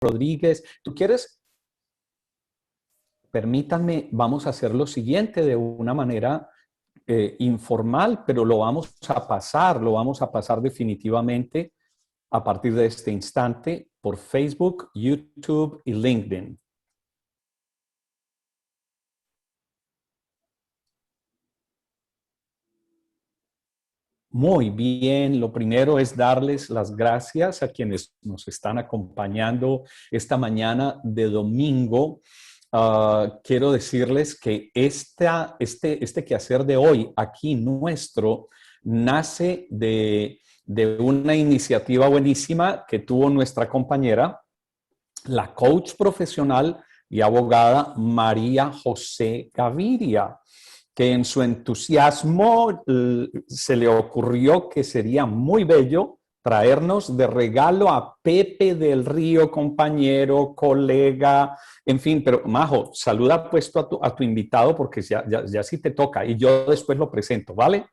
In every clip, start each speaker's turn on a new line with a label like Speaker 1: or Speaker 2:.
Speaker 1: Rodríguez. ¿Tú quieres? Permítanme, vamos a hacer lo siguiente de una manera informal, pero lo vamos a pasar definitivamente a partir de este instante por Facebook, YouTube y LinkedIn. Muy bien, lo primero es darles las gracias a quienes nos están acompañando esta mañana de domingo. Quiero decirles que este quehacer de hoy aquí nuestro nace de una iniciativa buenísima que tuvo nuestra compañera, la coach profesional y abogada María José Gaviria, que en su entusiasmo se le ocurrió que sería muy bello traernos de regalo a Pepe del Río, compañero, colega, en fin. Pero Majo, saluda puesto a tu invitado porque ya sí te toca y yo después lo presento, ¿vale?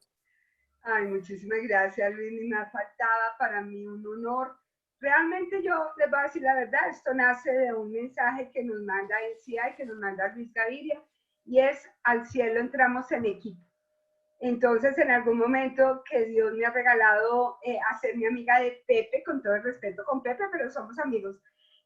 Speaker 2: Ay, muchísimas gracias, Luis. Ni me faltaba, para mí un honor. Realmente yo les voy a decir la verdad, esto nace de un mensaje que nos manda NCI, que nos manda Luis Gaviria, y es: al cielo entramos en equipo. Entonces, en algún momento que Dios me ha regalado hacer mi amiga de Pepe, con todo el respeto con Pepe, pero somos amigos.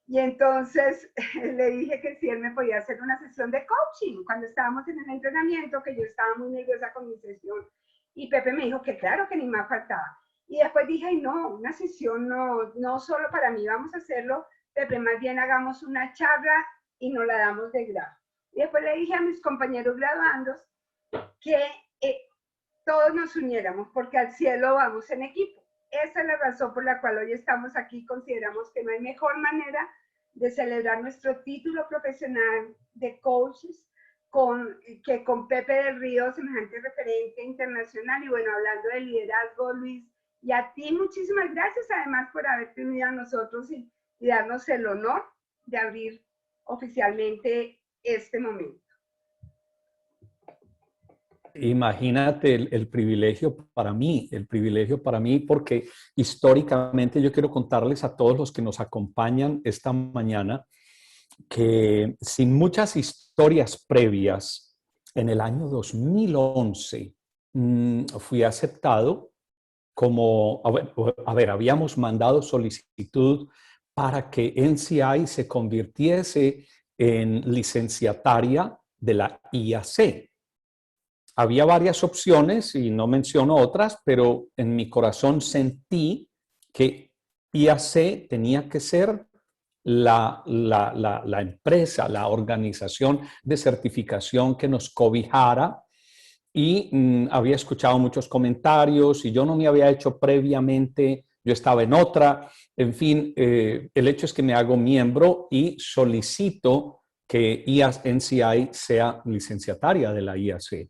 Speaker 2: Y entonces le dije que si él me podía hacer una sesión de coaching cuando estábamos en el entrenamiento, que yo estaba muy nerviosa con mi sesión. Y Pepe me dijo que claro, que ni más faltaba. Y después dije, ay, no, una sesión no solo para mí, vamos a hacerlo, Pepe, más bien hagamos una charla y nos la damos de grado. Y después le dije a mis compañeros graduandos que todos nos uniéramos, porque al cielo vamos en equipo. Esa es la razón por la cual hoy estamos aquí. Consideramos que no hay mejor manera de celebrar nuestro título profesional de coaches que con Pepe del Río, semejante referente internacional. Y bueno, hablando de liderazgo, Luis, y a ti muchísimas gracias además por haberte unido a nosotros y darnos el honor de abrir oficialmente este momento.
Speaker 1: Imagínate el privilegio para mí, porque históricamente yo quiero contarles a todos los que nos acompañan esta mañana que sin muchas historias previas, en el año 2011 fui aceptado como, habíamos mandado solicitud para que NCI se convirtiese en licenciataria de la IAC. Había varias opciones y no menciono otras, pero en mi corazón sentí que IAC tenía que ser la empresa, la organización de certificación que nos cobijara. Y había escuchado muchos comentarios y yo no me había hecho previamente, yo estaba en otra. En fin, el hecho es que me hago miembro y solicito que NCI sea licenciataria de la IAC.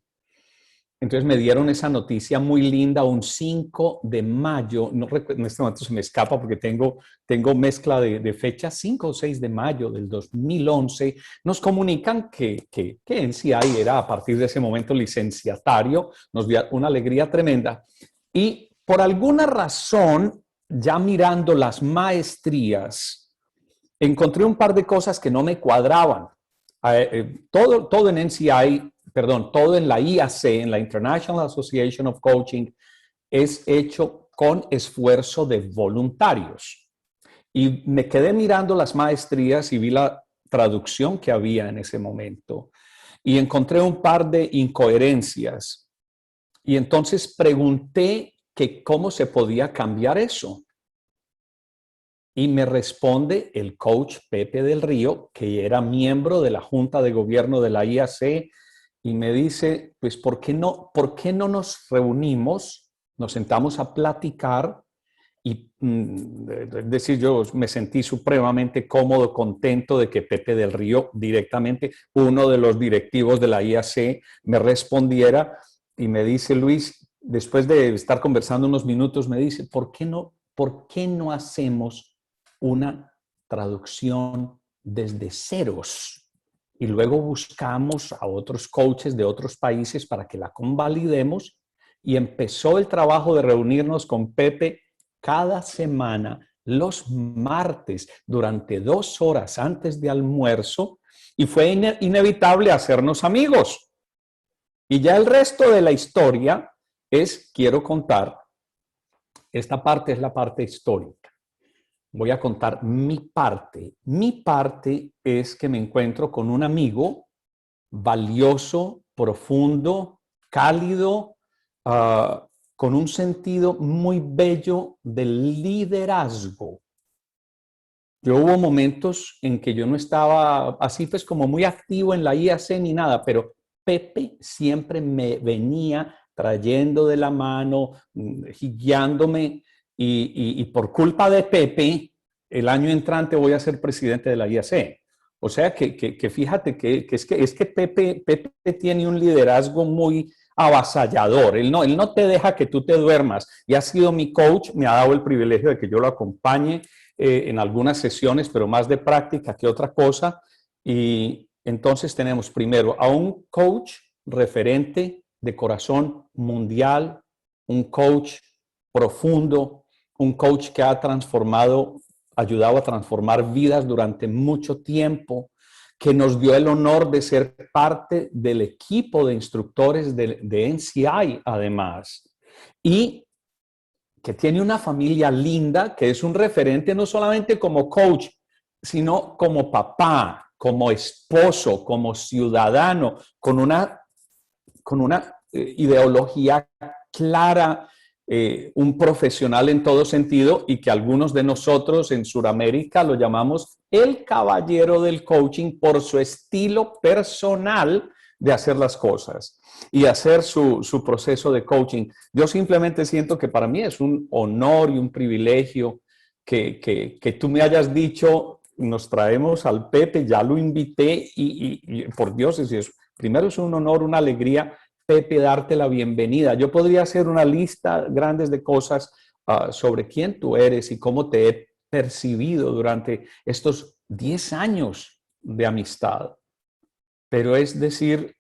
Speaker 1: Entonces me dieron esa noticia muy linda un 5 de mayo, no recuerdo, en este momento se me escapa porque tengo mezcla de fechas, 5 o 6 de mayo del 2011, nos comunican que NCI era a partir de ese momento licenciatario, nos dio una alegría tremenda. Y por alguna razón, ya mirando las maestrías, encontré un par de cosas que no me cuadraban. Todo en NCI, perdón, todo en la IAC, en la International Association of Coaching, es hecho con esfuerzo de voluntarios. Y me quedé mirando las maestrías y vi la traducción que había en ese momento. Y encontré un par de incoherencias. Y entonces pregunté que cómo se podía cambiar eso. Y me responde el coach Pepe del Río, que era miembro de la Junta de Gobierno de la IAC, y me dice, pues, ¿por qué no nos reunimos, nos sentamos a platicar? Y es decir, yo me sentí supremamente cómodo, contento de que Pepe del Río directamente, uno de los directivos de la IAC, me respondiera y me dice, Luis, después de estar conversando unos minutos, me dice, ¿por qué no hacemos una traducción desde ceros? Y luego buscamos a otros coaches de otros países para que la convalidemos y empezó el trabajo de reunirnos con Pepe cada semana los martes durante 2 horas antes de almuerzo y fue inevitable hacernos amigos. Y ya el resto de la historia quiero contar, esta parte es la parte histórica. Voy a contar mi parte. Mi parte es que me encuentro con un amigo valioso, profundo, cálido, con un sentido muy bello del liderazgo. Yo hubo momentos en que yo no estaba así pues como muy activo en la IAC ni nada, pero Pepe siempre me venía trayendo de la mano, guiándome y por culpa de Pepe, el año entrante voy a ser presidente de la IAC. O sea que fíjate que es que Pepe tiene un liderazgo muy avasallador. Él no te deja que tú te duermas. Y ha sido mi coach, me ha dado el privilegio de que yo lo acompañe en algunas sesiones, pero más de práctica que otra cosa. Y entonces tenemos primero a un coach referente de corazón mundial, un coach profundo, un coach que ha ayudado a transformar vidas durante mucho tiempo, que nos dio el honor de ser parte del equipo de instructores de NCI además. Y que tiene una familia linda, que es un referente no solamente como coach, sino como papá, como esposo, como ciudadano, con una ideología clara, un profesional en todo sentido y que algunos de nosotros en Sudamérica lo llamamos el caballero del coaching por su estilo personal de hacer las cosas y hacer su proceso de coaching. Yo simplemente siento que para mí es un honor y un privilegio que tú me hayas dicho, nos traemos al Pepe, ya lo invité y por Dios, primero es un honor, una alegría, Pepe, darte la bienvenida. Yo podría hacer una lista grande de cosas sobre quién tú eres y cómo te he percibido durante estos 10 años de amistad. Pero es decir,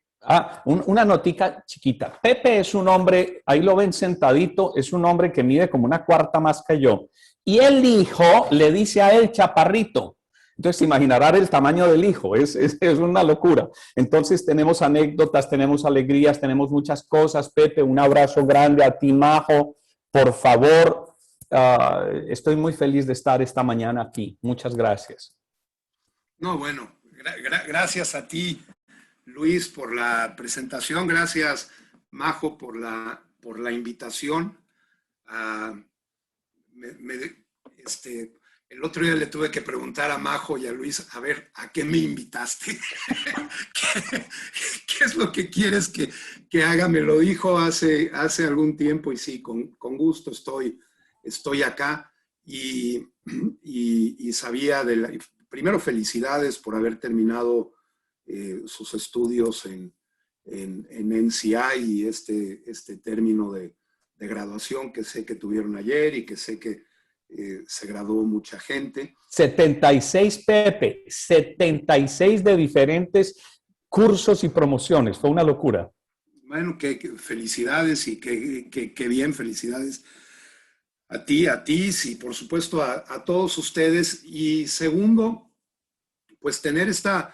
Speaker 1: una notica chiquita. Pepe es un hombre, ahí lo ven sentadito, es un hombre que mide como una cuarta más que yo. Y el hijo le dice a él chaparrito. Entonces, imaginarán el tamaño del hijo, es una locura. Entonces, tenemos anécdotas, tenemos alegrías, tenemos muchas cosas. Pepe, un abrazo grande a ti, Majo. Por favor, estoy muy feliz de estar esta mañana aquí. Muchas gracias.
Speaker 3: No, bueno, gracias a ti, Luis, por la presentación. Gracias, Majo, por la invitación. El otro día le tuve que preguntar a Majo y a Luis, a ver, ¿a qué me invitaste? ¿Qué es lo que quieres que haga? Me lo dijo hace algún tiempo y sí, con gusto estoy acá y sabía primero, felicidades por haber terminado sus estudios en NCI y este término de graduación que sé que tuvieron ayer y que sé que se graduó mucha gente.
Speaker 1: 76, Pepe, 76 de diferentes cursos y promociones. Fue una locura.
Speaker 3: Bueno, que felicidades y que bien, felicidades a ti, y por supuesto a todos ustedes. Y segundo, pues tener esta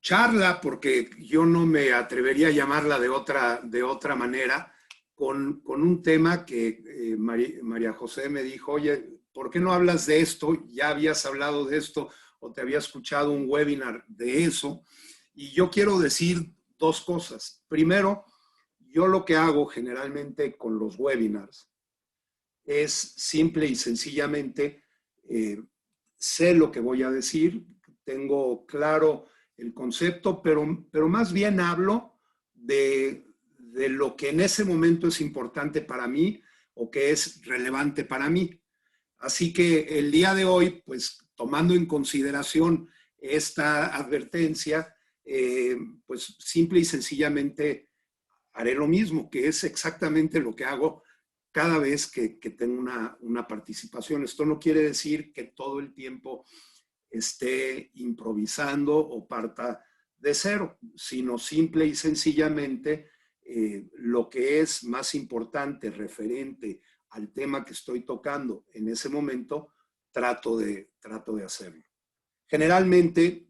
Speaker 3: charla, porque yo no me atrevería a llamarla de otra manera, con un tema que María José me dijo, oye, ¿por qué no hablas de esto? Ya habías hablado de esto o te había escuchado un webinar de eso. Y yo quiero decir dos cosas. Primero, yo lo que hago generalmente con los webinars es simple y sencillamente sé lo que voy a decir, tengo claro el concepto, pero más bien hablo de lo que en ese momento es importante para mí o que es relevante para mí. Así que el día de hoy, pues tomando en consideración esta advertencia, pues simple y sencillamente haré lo mismo, que es exactamente lo que hago cada vez que tengo una participación. Esto no quiere decir que todo el tiempo esté improvisando o parta de cero, sino simple y sencillamente lo que es más importante referente al tema que estoy tocando en ese momento, trato de hacerlo. Generalmente,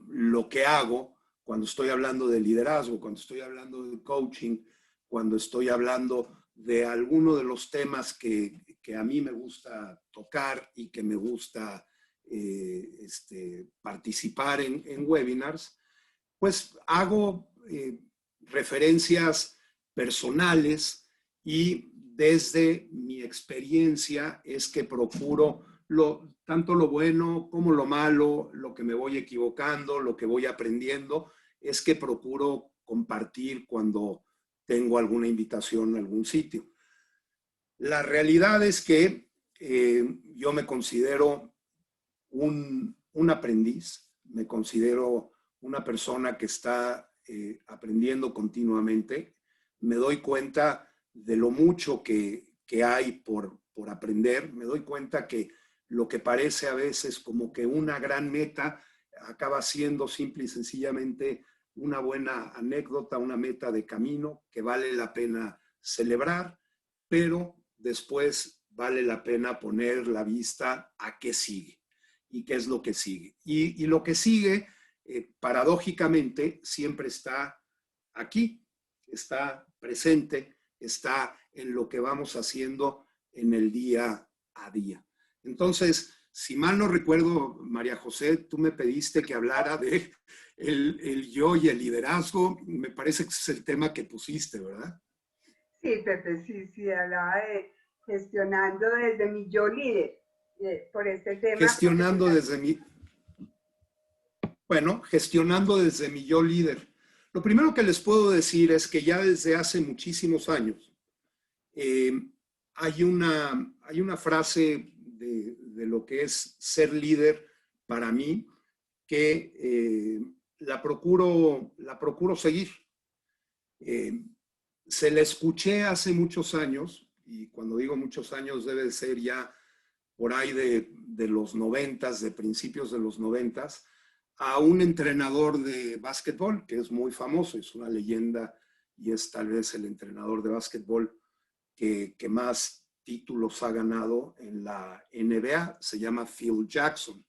Speaker 3: lo que hago cuando estoy hablando de liderazgo, cuando estoy hablando de coaching, cuando estoy hablando de alguno de los temas que a mí me gusta tocar y que me gusta participar en webinars, pues hago referencias personales y desde mi experiencia es que procuro tanto lo bueno como lo malo, lo que me voy equivocando, lo que voy aprendiendo, es que procuro compartir cuando tengo alguna invitación a algún sitio. La realidad es que yo me considero un aprendiz, me considero una persona que está aprendiendo continuamente. Me doy cuenta de lo mucho que hay por aprender. Me doy cuenta que lo que parece a veces como que una gran meta acaba siendo simple y sencillamente una buena anécdota, una meta de camino que vale la pena celebrar, pero después vale la pena poner la vista a qué sigue y qué es lo que sigue. Y lo que sigue, paradójicamente, siempre está aquí, está presente, está en lo que vamos haciendo en el día a día. Entonces, si mal no recuerdo, María José, tú me pediste que hablara de el yo y el liderazgo. Me parece que es el tema que pusiste, ¿verdad?
Speaker 2: Sí, Pepe, sí, hablaba de gestionando desde mi yo líder, por este tema.
Speaker 3: Gestionando desde mi... Bueno, gestionando desde mi yo líder. Lo primero que les puedo decir es que ya desde hace muchísimos años hay una frase de lo que es ser líder para mí que la procuro seguir. Se la escuché hace muchos años, y cuando digo muchos años debe ser ya por ahí de los 90s, de principios de los 90s, a un entrenador de básquetbol que es muy famoso, es una leyenda y es tal vez el entrenador de básquetbol que más títulos ha ganado en la NBA, se llama Phil Jackson.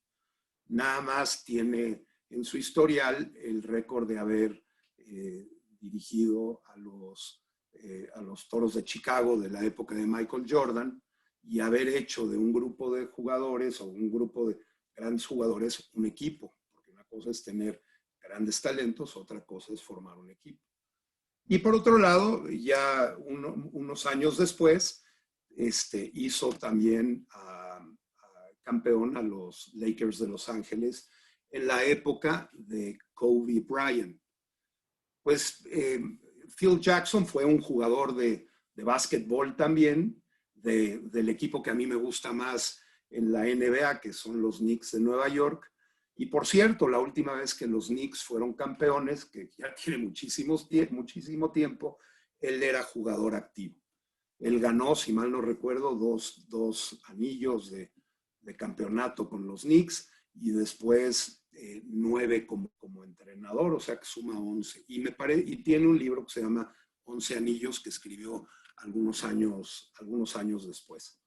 Speaker 3: Nada más tiene en su historial el récord de haber dirigido a los Toros de Chicago de la época de Michael Jordan y haber hecho de un grupo de jugadores o un grupo de grandes jugadores un equipo. Porque una cosa es tener grandes talentos, otra cosa es formar un equipo. Y por otro lado, ya unos años después, hizo también campeón a los Lakers de Los Ángeles en la época de Kobe Bryant. Pues Phil Jackson fue un jugador de básquetbol también, del equipo que a mí me gusta más en la NBA, que son los Knicks de Nueva York. Y por cierto, la última vez que los Knicks fueron campeones, que ya tiene muchísimo tiempo, él era jugador activo. Él ganó, si mal no recuerdo, dos anillos de campeonato con los Knicks y después 9 como entrenador, o sea que suma 11. Y tiene un libro que se llama 11 anillos que escribió algunos años después.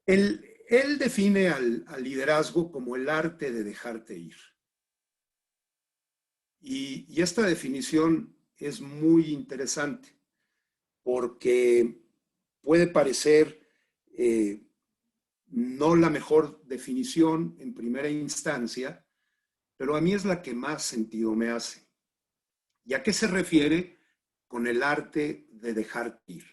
Speaker 3: Él define al liderazgo como el arte de dejarte ir. Y esta definición es muy interesante porque puede parecer no la mejor definición en primera instancia, pero a mí es la que más sentido me hace. ¿Y a qué se refiere con el arte de dejarte ir?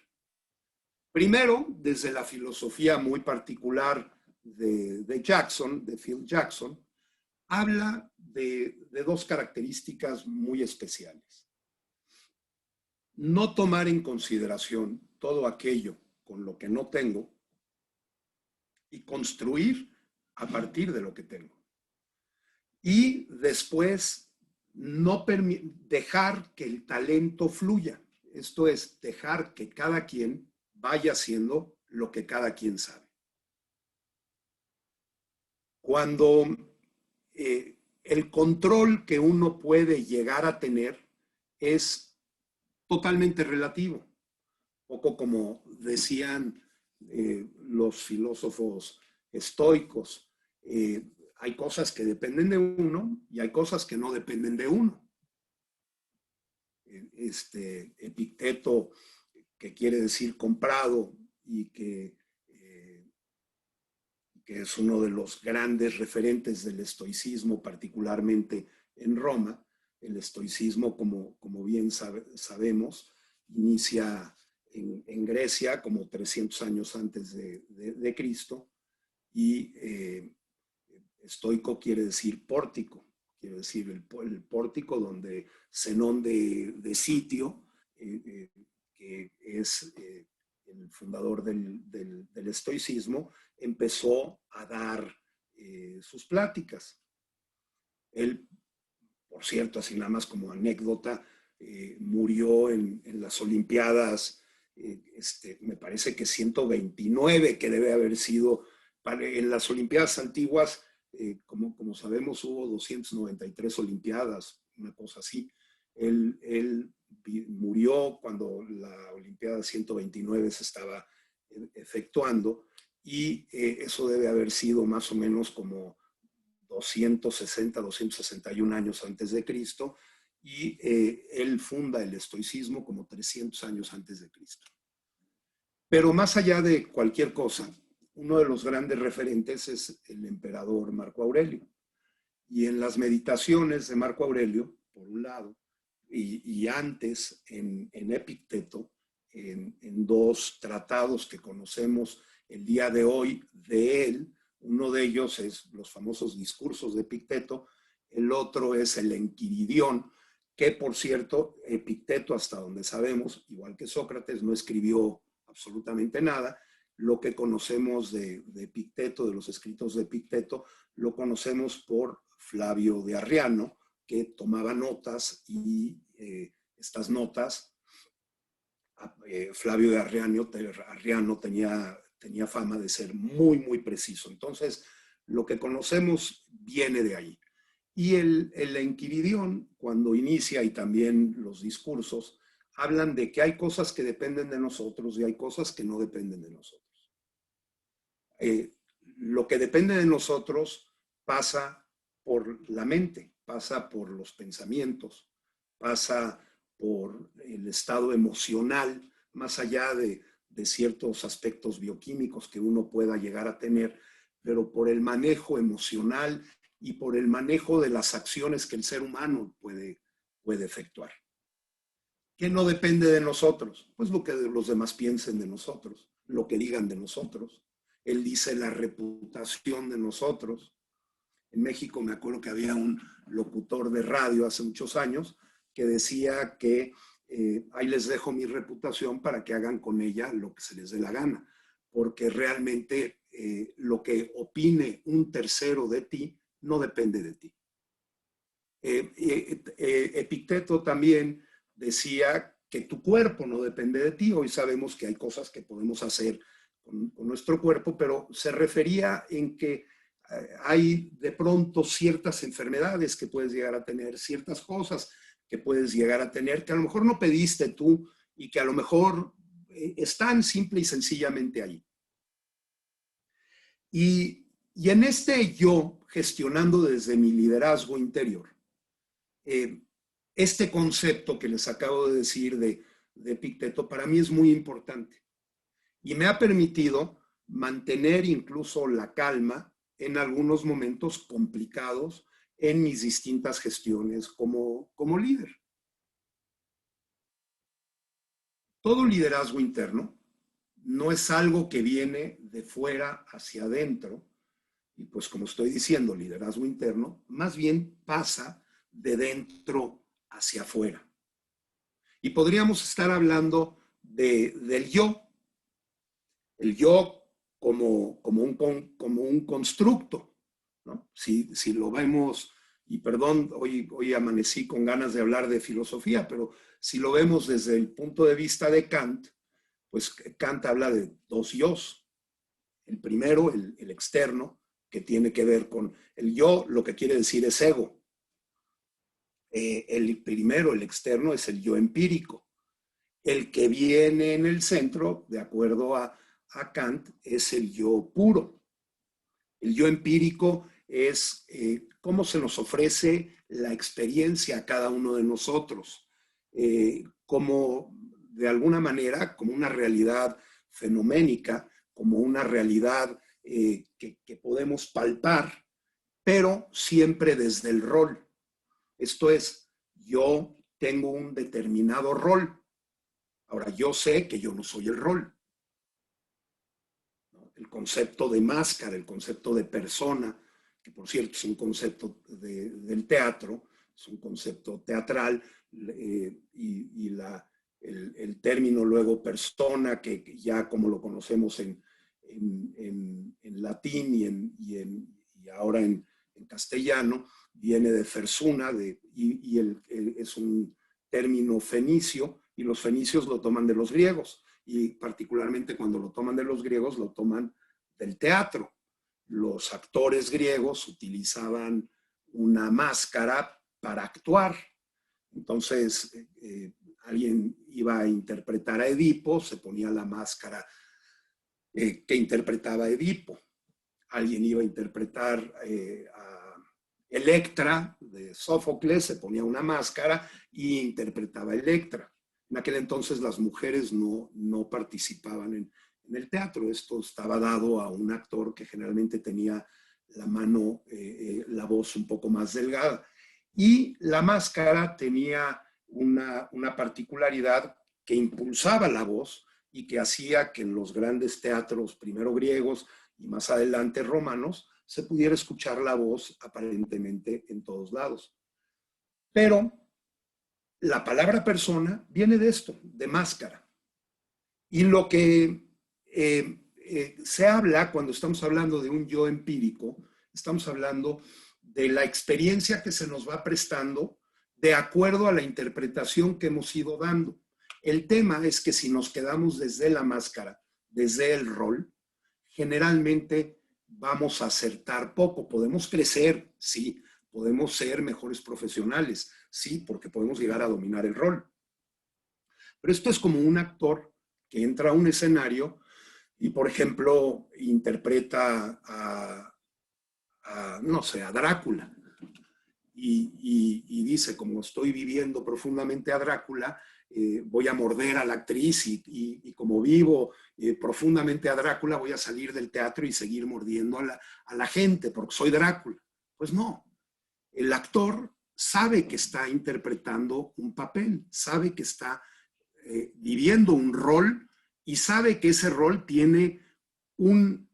Speaker 3: Primero, desde la filosofía muy particular de Jackson, de Phil Jackson, habla de dos características muy especiales. No tomar en consideración todo aquello con lo que no tengo y construir a partir de lo que tengo. Y después, no dejar que el talento fluya. Esto es, dejar que cada quien vaya haciendo lo que cada quien sabe. Cuando el control que uno puede llegar a tener es totalmente relativo. poco como decían los filósofos estoicos. Hay cosas que dependen de uno y hay cosas que no dependen de uno. Epicteto, que quiere decir comprado y que es uno de los grandes referentes del estoicismo, particularmente en Roma. El estoicismo, como bien sabemos, inicia en Grecia como 300 años antes de Cristo, y estoico quiere decir pórtico, quiere decir el pórtico donde Zenón de Sitio, que es el fundador del estoicismo, empezó a dar sus pláticas. Él, por cierto, así nada más como anécdota, murió en las Olimpiadas, me parece que 129, que debe haber sido, en las Olimpiadas antiguas, como sabemos, hubo 293 Olimpiadas, una cosa así. Él murió cuando la Olimpiada 129 se estaba efectuando, y eso debe haber sido más o menos como 261 años antes de Cristo, y él funda el estoicismo como 300 años antes de Cristo. Pero más allá de cualquier cosa, uno de los grandes referentes es el emperador Marco Aurelio. Y en las meditaciones de Marco Aurelio, por un lado, y antes en Epicteto, en dos tratados que conocemos el día de hoy de él. Uno de ellos es los famosos discursos de Epicteto, el otro es el Enquiridión, que por cierto, Epicteto, hasta donde sabemos, igual que Sócrates, no escribió absolutamente nada. Lo que conocemos de Epicteto, de los escritos de Epicteto, lo conocemos por Flavio de Arriano, que tomaba notas, y estas notas, Flavio de Arriano tenía fama de ser muy, muy preciso. Entonces, lo que conocemos viene de ahí. Y el Enquiridión, cuando inicia, y también los discursos, hablan de que hay cosas que dependen de nosotros y hay cosas que no dependen de nosotros. Lo que depende de nosotros pasa por la mente, pasa por los pensamientos, pasa por el estado emocional, más allá de ciertos aspectos bioquímicos que uno pueda llegar a tener, pero por el manejo emocional y por el manejo de las acciones que el ser humano puede efectuar. ¿Qué no depende de nosotros? Pues lo que los demás piensen de nosotros, lo que digan de nosotros. Él dice la reputación de nosotros. En México me acuerdo que había un locutor de radio hace muchos años que decía que ahí les dejo mi reputación para que hagan con ella lo que se les dé la gana, porque realmente lo que opine un tercero de ti no depende de ti. Epicteto también decía que tu cuerpo no depende de ti. Hoy sabemos que hay cosas que podemos hacer con nuestro cuerpo, pero se refería en que hay de pronto ciertas enfermedades que puedes llegar a tener, ciertas cosas que puedes llegar a tener, que a lo mejor no pediste tú y que a lo mejor están simple y sencillamente ahí. Y en este yo, gestionando desde mi liderazgo interior, este concepto que les acabo de decir de Epicteto, para mí es muy importante. Y me ha permitido mantener incluso la calma en algunos momentos complicados en mis distintas gestiones como líder. Todo liderazgo interno no es algo que viene de fuera hacia adentro, y pues como estoy diciendo, liderazgo interno, más bien pasa de dentro hacia afuera. Y podríamos estar hablando del yo, el yo como un constructo, ¿no? Si lo vemos, y perdón, hoy amanecí con ganas de hablar de filosofía, pero si lo vemos desde el punto de vista de Kant, pues Kant habla de dos yos. El primero, el externo, que tiene que ver con el yo, lo que quiere decir es ego. El primero, el externo, es el yo empírico. El que viene en el centro, de acuerdo a Kant, es el yo puro. El yo empírico es cómo se nos ofrece la experiencia a cada uno de nosotros, como de alguna manera, como una realidad fenoménica, como una realidad que podemos palpar, pero siempre desde el rol. Esto es, yo tengo un determinado rol. Ahora, yo sé que yo no soy el rol. El concepto de máscara, el concepto de persona, que por cierto es un concepto del teatro, es un concepto teatral, y el término luego persona, que ya como lo conocemos en latín y ahora en castellano, viene de persona, es un término fenicio, y los fenicios lo toman de los griegos. Y particularmente cuando lo toman de los griegos, lo toman del teatro. Los actores griegos utilizaban una máscara para actuar. Entonces, alguien iba a interpretar a Edipo, se ponía la máscara que interpretaba a Edipo. Alguien iba a interpretar a Electra de Sófocles, se ponía una máscara y interpretaba a Electra. En aquel entonces las mujeres no participaban en el teatro. Esto estaba dado a un actor que generalmente tenía la mano, la voz un poco más delgada. Y la máscara tenía una particularidad que impulsaba la voz y que hacía que en los grandes teatros, primero griegos y más adelante romanos, se pudiera escuchar la voz aparentemente en todos lados. Pero la palabra persona viene de esto, de máscara. Y lo que se habla cuando estamos hablando de un yo empírico, estamos hablando de la experiencia que se nos va prestando de acuerdo a la interpretación que hemos ido dando. El tema es que si nos quedamos desde la máscara, desde el rol, generalmente vamos a acertar poco. Podemos crecer, sí, podemos ser mejores profesionales, sí, porque podemos llegar a dominar el rol. Pero esto es como un actor que entra a un escenario y, por ejemplo, interpreta no sé, a Drácula. Y dice, como estoy viviendo profundamente a Drácula, voy a morder a la actriz y como vivo profundamente a Drácula, voy a salir del teatro y seguir mordiendo a la gente porque soy Drácula. Pues no, el actor sabe que está interpretando un papel, sabe que está viviendo un rol y sabe que ese rol tiene un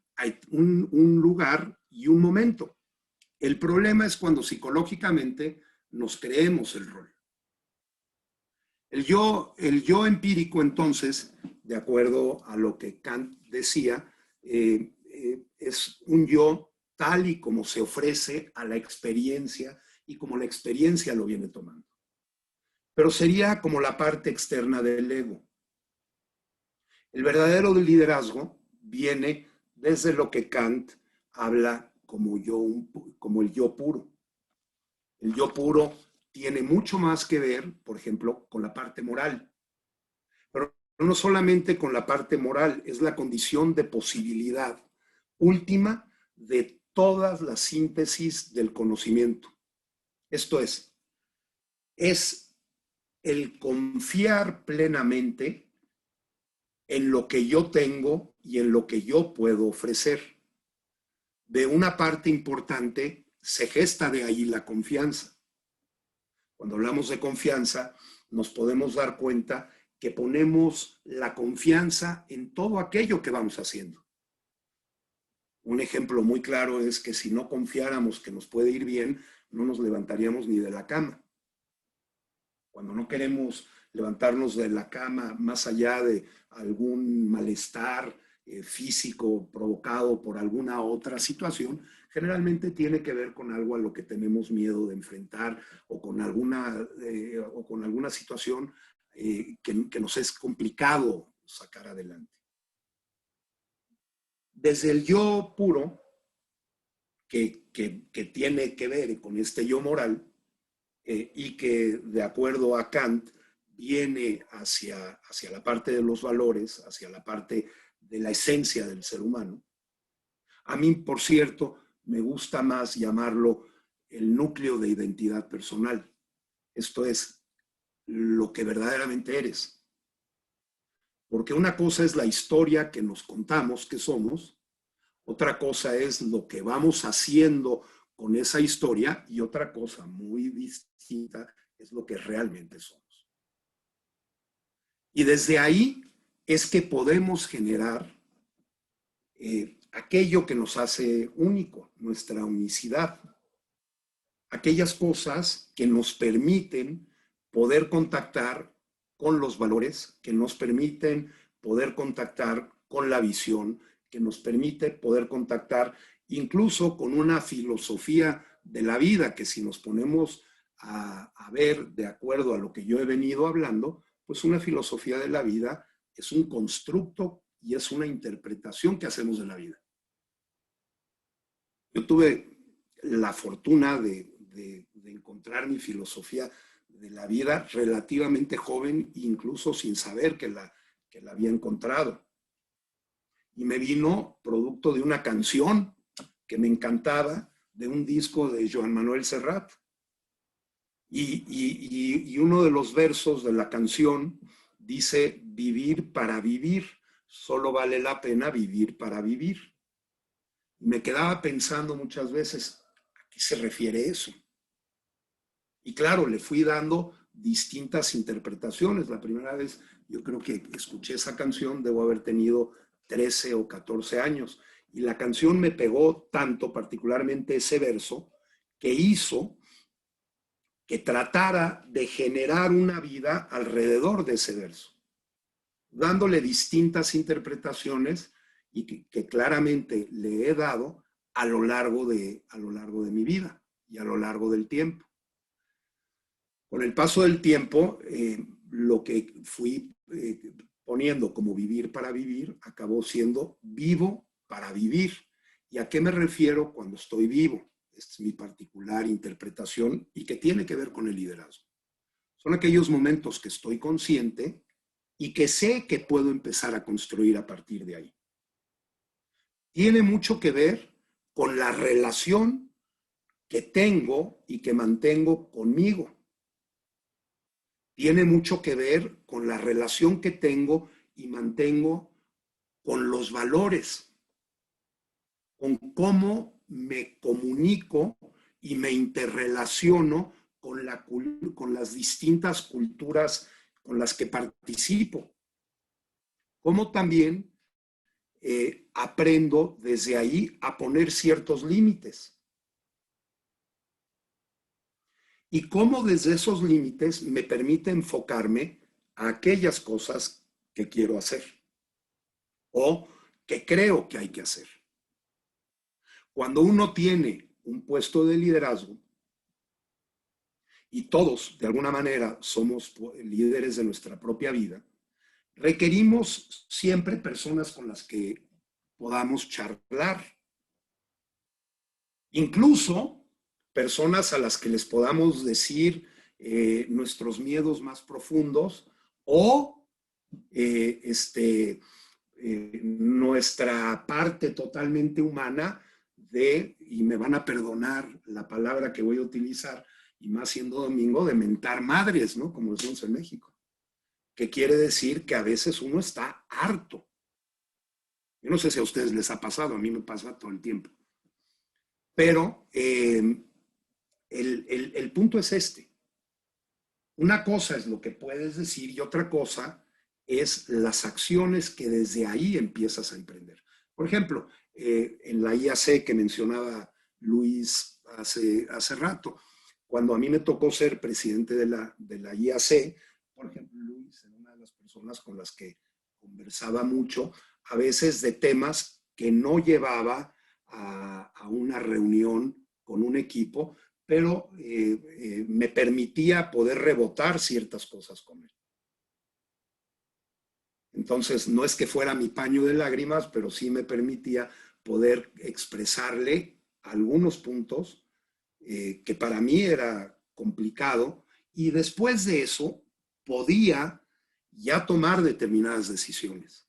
Speaker 3: lugar y un momento. El problema es cuando psicológicamente nos creemos el rol. El yo empírico, entonces, de acuerdo a lo que Kant decía, es un yo tal y como se ofrece a la experiencia y como la experiencia lo viene tomando. Pero sería como la parte externa del ego. El verdadero liderazgo viene desde lo que Kant habla como el yo puro. El yo puro tiene mucho más que ver, por ejemplo, con la parte moral. Pero no solamente con la parte moral, es la condición de posibilidad última de todas las síntesis del conocimiento. Esto es el confiar plenamente en lo que yo tengo y en lo que yo puedo ofrecer. De una parte importante se gesta de ahí la confianza. Cuando hablamos de confianza, nos podemos dar cuenta que ponemos la confianza en todo aquello que vamos haciendo. Un ejemplo muy claro es que si no confiáramos que nos puede ir bien, no nos levantaríamos ni de la cama. Cuando no queremos levantarnos de la cama más allá de algún malestar físico provocado por alguna otra situación, generalmente tiene que ver con algo a lo que tenemos miedo de enfrentar o con alguna situación que nos es complicado sacar adelante. Desde el yo puro, que tiene que ver con este yo moral, y que de acuerdo a Kant viene hacia la parte de los valores, hacia la parte de la esencia del ser humano. A mí, por cierto, me gusta más llamarlo el núcleo de identidad personal. Esto es lo que verdaderamente eres. Porque una cosa es la historia que nos contamos que somos, otra cosa es lo que vamos haciendo con esa historia y otra cosa muy distinta es lo que realmente somos. Y desde ahí es que podemos generar aquello que nos hace único, nuestra unicidad. Aquellas cosas que nos permiten poder contactar con los valores, que nos permiten poder contactar con la visión, que nos permite poder contactar incluso con una filosofía de la vida, que si nos ponemos a ver de acuerdo a lo que yo he venido hablando, pues una filosofía de la vida es un constructo y es una interpretación que hacemos de la vida. Yo tuve la fortuna de encontrar mi filosofía de la vida relativamente joven, incluso sin saber que la había encontrado. Y me vino producto de una canción que me encantaba, de un disco de Joan Manuel Serrat. Y uno de los versos de la canción dice: vivir para vivir, solo vale la pena vivir para vivir. Y me quedaba pensando muchas veces, ¿a qué se refiere eso? Y claro, le fui dando distintas interpretaciones. La primera vez yo creo que escuché esa canción, debo haber tenido 13 o 14 años. Y la canción me pegó tanto, particularmente ese verso, que hizo que tratara de generar una vida alrededor de ese verso, dándole distintas interpretaciones y que claramente le he dado a lo largo de mi vida y a lo largo del tiempo. Con el paso del tiempo, lo que fui poniendo como vivir para vivir acabó siendo vivo para vivir. ¿Y a qué me refiero cuando estoy vivo? Esta es mi particular interpretación y que tiene que ver con el liderazgo. Son aquellos momentos que estoy consciente y que sé que puedo empezar a construir a partir de ahí. Tiene mucho que ver con la relación que tengo y que mantengo conmigo. Tiene mucho que ver con la relación que tengo y mantengo con los valores, con cómo me comunico y me interrelaciono con las distintas culturas con las que participo. Cómo también aprendo desde ahí a poner ciertos límites. Y cómo desde esos límites me permite enfocarme a aquellas cosas que quiero hacer o que creo que hay que hacer. Cuando uno tiene un puesto de liderazgo, y todos de alguna manera somos líderes de nuestra propia vida, requerimos siempre personas con las que podamos charlar. Incluso personas a las que les podamos decir nuestros miedos más profundos o nuestra parte totalmente humana y me van a perdonar la palabra que voy a utilizar, y más siendo domingo, de mentar madres, ¿no? Como decimos en México. Que quiere decir que a veces uno está harto. Yo no sé si a ustedes les ha pasado, a mí me pasa todo el tiempo. Pero el punto es este. Una cosa es lo que puedes decir y otra cosa es las acciones que desde ahí empiezas a emprender. Por ejemplo, en la IAC que mencionaba Luis hace rato, cuando a mí me tocó ser presidente de la IAC, por ejemplo, Luis era una de las personas con las que conversaba mucho, a veces de temas que no llevaba a una reunión con un equipo, pero me permitía poder rebotar ciertas cosas con él. Entonces, no es que fuera mi paño de lágrimas, pero sí me permitía poder expresarle algunos puntos que para mí era complicado. Y después de eso, podía ya tomar determinadas decisiones.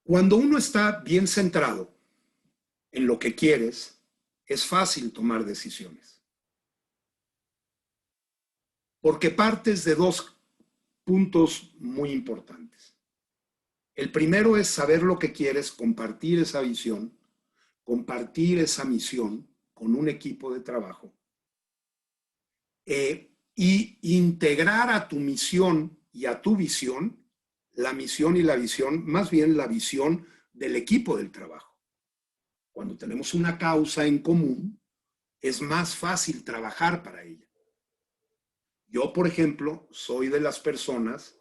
Speaker 3: Cuando uno está bien centrado en lo que quieres, es fácil tomar decisiones. Porque partes de dos puntos muy importantes. El primero es saber lo que quieres, compartir esa visión, compartir esa misión con un equipo de trabajo y integrar a tu misión y a tu visión, la misión y la visión, más bien la visión del equipo del trabajo. Cuando tenemos una causa en común, es más fácil trabajar para ella. Yo, por ejemplo, soy de las personas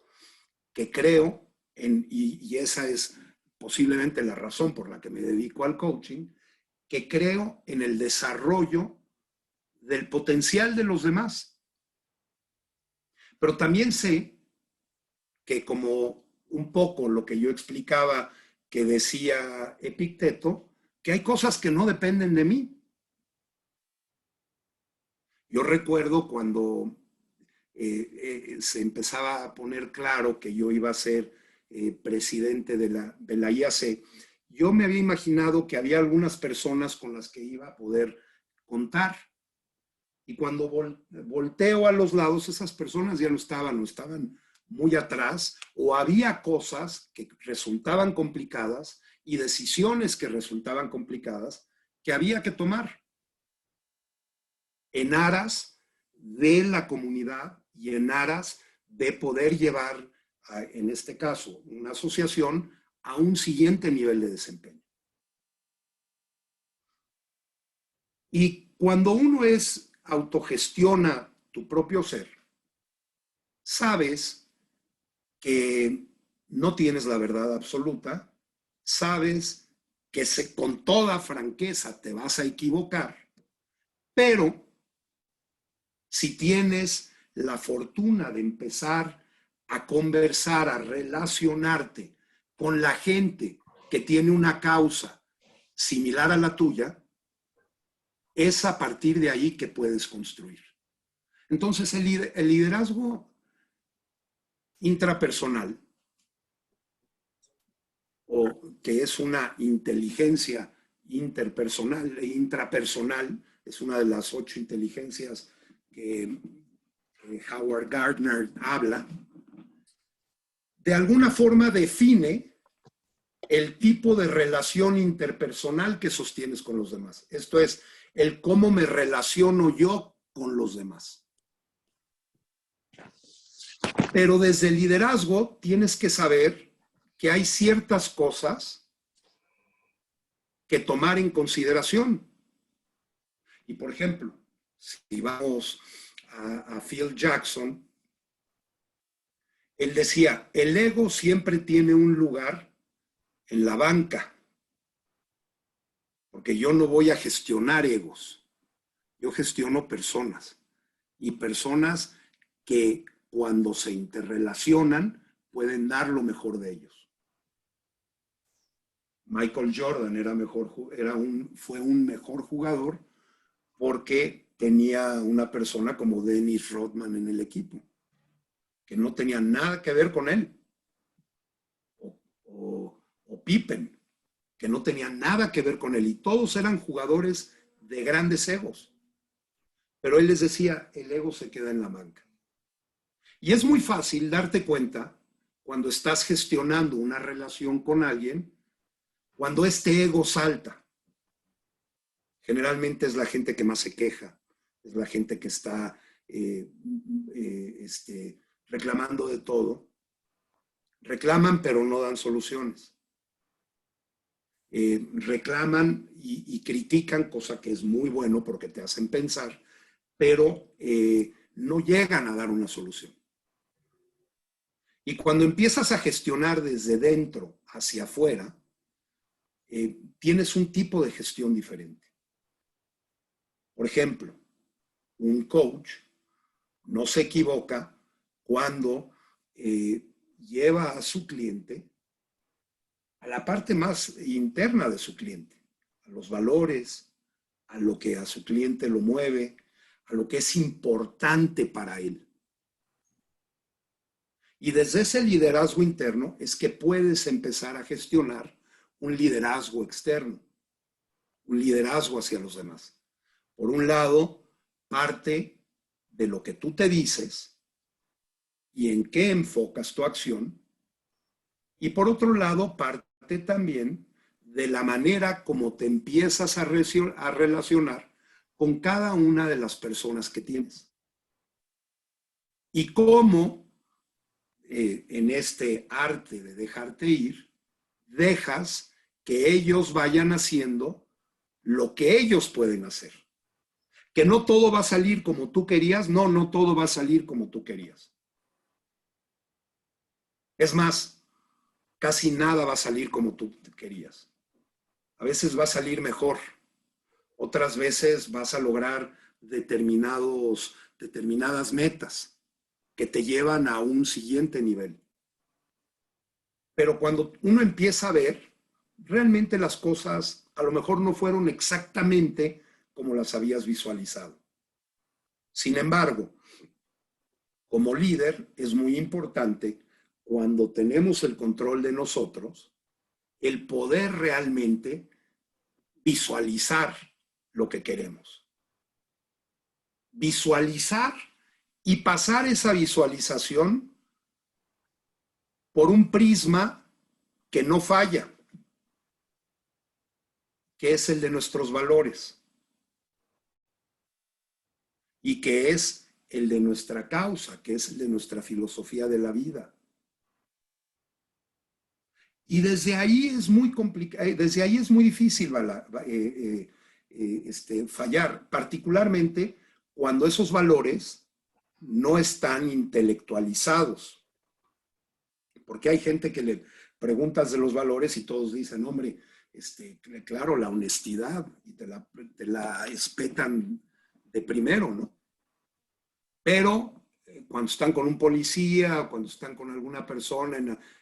Speaker 3: que creo y esa es posiblemente la razón por la que me dedico al coaching, que creo en el desarrollo del potencial de los demás. Pero también sé que, como un poco lo que yo explicaba que decía Epicteto, que hay cosas que no dependen de mí. Yo recuerdo cuando se empezaba a poner claro que yo iba a ser presidente de la IAC, yo me había imaginado que había algunas personas con las que iba a poder contar. Y cuando volteo a los lados, esas personas ya no estaban muy atrás, o había cosas que resultaban complicadas y decisiones que resultaban complicadas que había que tomar en aras de la comunidad y en aras de poder llevar, en este caso, una asociación a un siguiente nivel de desempeño. Y cuando uno autogestiona tu propio ser, sabes que no tienes la verdad absoluta, sabes que con toda franqueza te vas a equivocar, pero si tienes la fortuna de empezar a conversar, a relacionarte con la gente que tiene una causa similar a la tuya, es a partir de ahí que puedes construir. Entonces, el liderazgo intrapersonal, o que es una inteligencia interpersonal e intrapersonal, es una de las 8 inteligencias que Howard Gardner habla, de alguna forma define el tipo de relación interpersonal que sostienes con los demás. Esto es, el cómo me relaciono yo con los demás. Pero desde el liderazgo tienes que saber que hay ciertas cosas que tomar en consideración. Y por ejemplo, si vamos a Phil Jackson, él decía, el ego siempre tiene un lugar en la banca, porque yo no voy a gestionar egos, yo gestiono personas, y personas que cuando se interrelacionan pueden dar lo mejor de ellos. Michael Jordan fue un mejor jugador porque tenía una persona como Dennis Rodman en el equipo, que no tenía nada que ver con él. O Pippen, que no tenía nada que ver con él. Y todos eran jugadores de grandes egos. Pero él les decía, el ego se queda en la banca. Y es muy fácil darte cuenta cuando estás gestionando una relación con alguien, cuando este ego salta. Generalmente es la gente que más se queja, es la gente que está reclamando de todo. Reclaman, pero no dan soluciones. Reclaman y critican, cosa que es muy bueno porque te hacen pensar, pero no llegan a dar una solución. Y cuando empiezas a gestionar desde dentro hacia afuera, tienes un tipo de gestión diferente. Por ejemplo, un coach no se equivoca cuando lleva a su cliente a la parte más interna de su cliente, a los valores, a lo que a su cliente lo mueve, a lo que es importante para él. Y desde ese liderazgo interno es que puedes empezar a gestionar un liderazgo externo, un liderazgo hacia los demás. Por un lado, parte de lo que tú te dices y en qué enfocas tu acción. Y por otro lado, parte también de la manera como te empiezas a relacionar con cada una de las personas que tienes. Y cómo en este arte de dejarte ir, dejas que ellos vayan haciendo lo que ellos pueden hacer. Que no todo va a salir como tú querías, no todo va a salir como tú querías. Es más, casi nada va a salir como tú querías. A veces va a salir mejor, otras veces vas a lograr determinadas metas que te llevan a un siguiente nivel. Pero cuando uno empieza a ver, realmente las cosas a lo mejor no fueron exactamente como las habías visualizado. Sin embargo, como líder es muy importante cuando tenemos el control de nosotros, el poder realmente visualizar lo que queremos. Visualizar y pasar esa visualización por un prisma que no falla, que es el de nuestros valores y que es el de nuestra causa, que es el de nuestra filosofía de la vida. Y desde ahí es muy complicado, desde ahí es muy difícil fallar, particularmente cuando esos valores no están intelectualizados. Porque hay gente que le preguntas de los valores y todos dicen, hombre, claro, la honestidad, y te la espetan de primero, ¿no? Pero cuando están con un policía, cuando están con alguna persona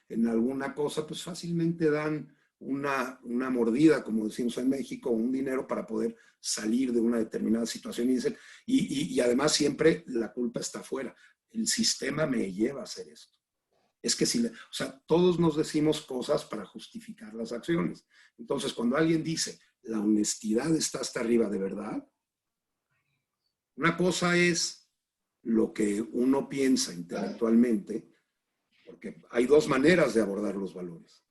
Speaker 3: en alguna cosa, pues fácilmente dan una mordida, como decimos en México, un dinero para poder salir de una determinada situación. Y dicen, y además siempre la culpa está afuera. El sistema me lleva a hacer esto. Es que o sea, todos nos decimos cosas para justificar las acciones. Entonces, cuando alguien dice, la honestidad está hasta arriba de verdad, una cosa es lo que uno piensa intelectualmente, porque hay dos maneras de abordar los valores.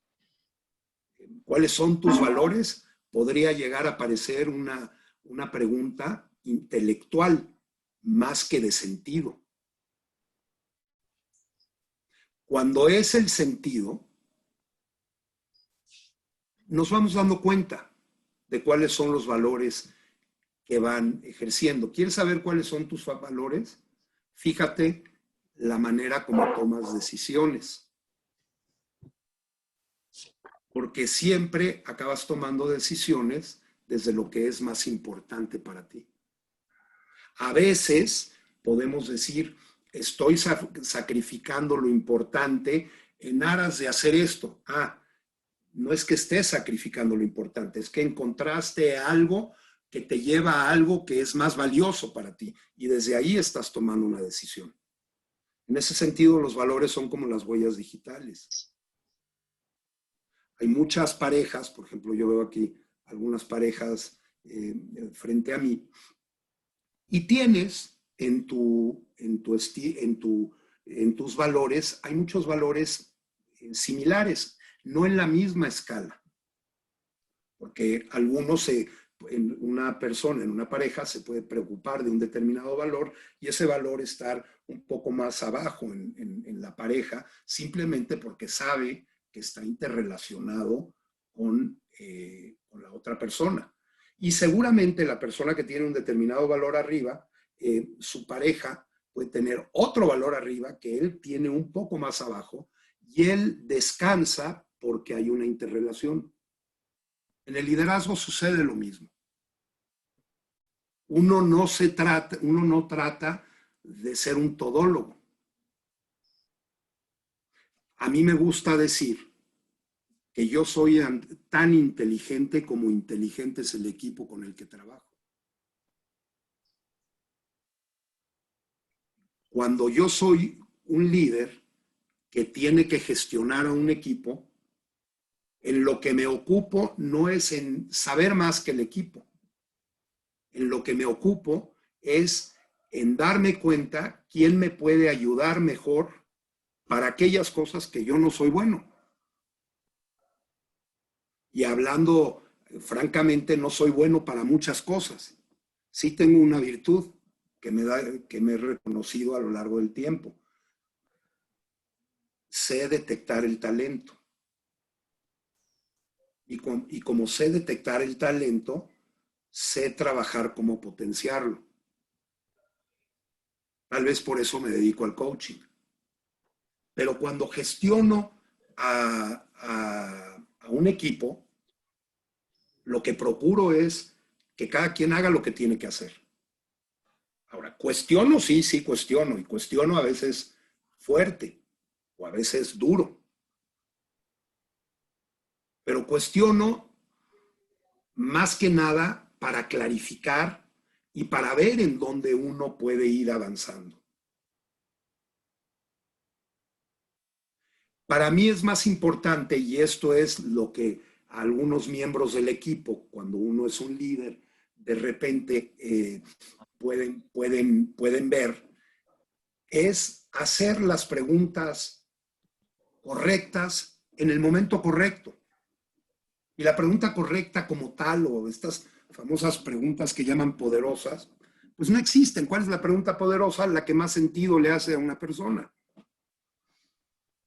Speaker 3: ¿Cuáles son tus valores? Podría llegar a parecer una pregunta intelectual más que de sentido. Cuando es el sentido, nos vamos dando cuenta de cuáles son los valores que van ejerciendo. ¿Quieres saber cuáles son tus valores? Fíjate la manera como tomas decisiones. Porque siempre acabas tomando decisiones desde lo que es más importante para ti. A veces podemos decir, estoy sacrificando lo importante en aras de hacer esto. No es que estés sacrificando lo importante, es que encontraste algo que te lleva a algo que es más valioso para ti y desde ahí estás tomando una decisión. En ese sentido, los valores son como las huellas digitales. Hay muchas parejas, por ejemplo, yo veo aquí algunas parejas frente a mí, y tienes en tus valores, hay muchos valores similares, no en la misma escala, porque una persona, en una pareja, se puede preocupar de un determinado valor y ese valor estar un poco más abajo en la pareja, simplemente porque sabe que está interrelacionado con la otra persona. Y seguramente la persona que tiene un determinado valor arriba, su pareja puede tener otro valor arriba que él tiene un poco más abajo y él descansa porque hay una interrelación. En el liderazgo sucede lo mismo. Uno no trata de ser un todólogo. A mí me gusta decir que yo soy tan inteligente como inteligente es el equipo con el que trabajo. cuando yo soy un líder que tiene que gestionar a un equipo, en lo que me ocupo no es en saber más que el equipo. En lo que me ocupo es en darme cuenta quién me puede ayudar mejor para aquellas cosas que yo no soy bueno. Y hablando francamente, no soy bueno para muchas cosas. Sí tengo una virtud que me he reconocido a lo largo del tiempo. Sé detectar el talento. Y como sé detectar el talento, sé trabajar cómo potenciarlo. Tal vez por eso me dedico al coaching. Pero cuando gestiono a un equipo, lo que procuro es que cada quien haga lo que tiene que hacer. Ahora, cuestiono, sí cuestiono, y cuestiono a veces fuerte o a veces duro. Pero cuestiono más que nada para clarificar y para ver en dónde uno puede ir avanzando. Para mí es más importante, y esto es lo que algunos miembros del equipo, cuando uno es un líder, de repente pueden ver, es hacer las preguntas correctas en el momento correcto. Y la pregunta correcta como tal, o estas famosas preguntas que llaman poderosas, pues no existen. ¿Cuál es la pregunta poderosa? La que más sentido le hace a una persona.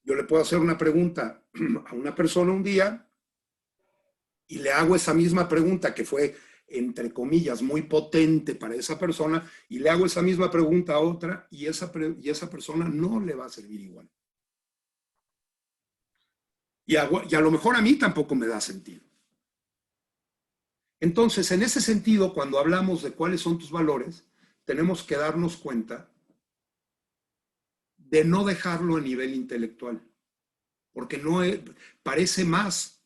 Speaker 3: Yo le puedo hacer una pregunta a una persona un día y le hago esa misma pregunta que fue, entre comillas, muy potente para esa persona, y le hago esa misma pregunta a otra y esa persona no le va a servir igual. Y a lo mejor a mí tampoco me da sentido. Entonces, en ese sentido, cuando hablamos de cuáles son tus valores, tenemos que darnos cuenta de no dejarlo a nivel intelectual, porque parece más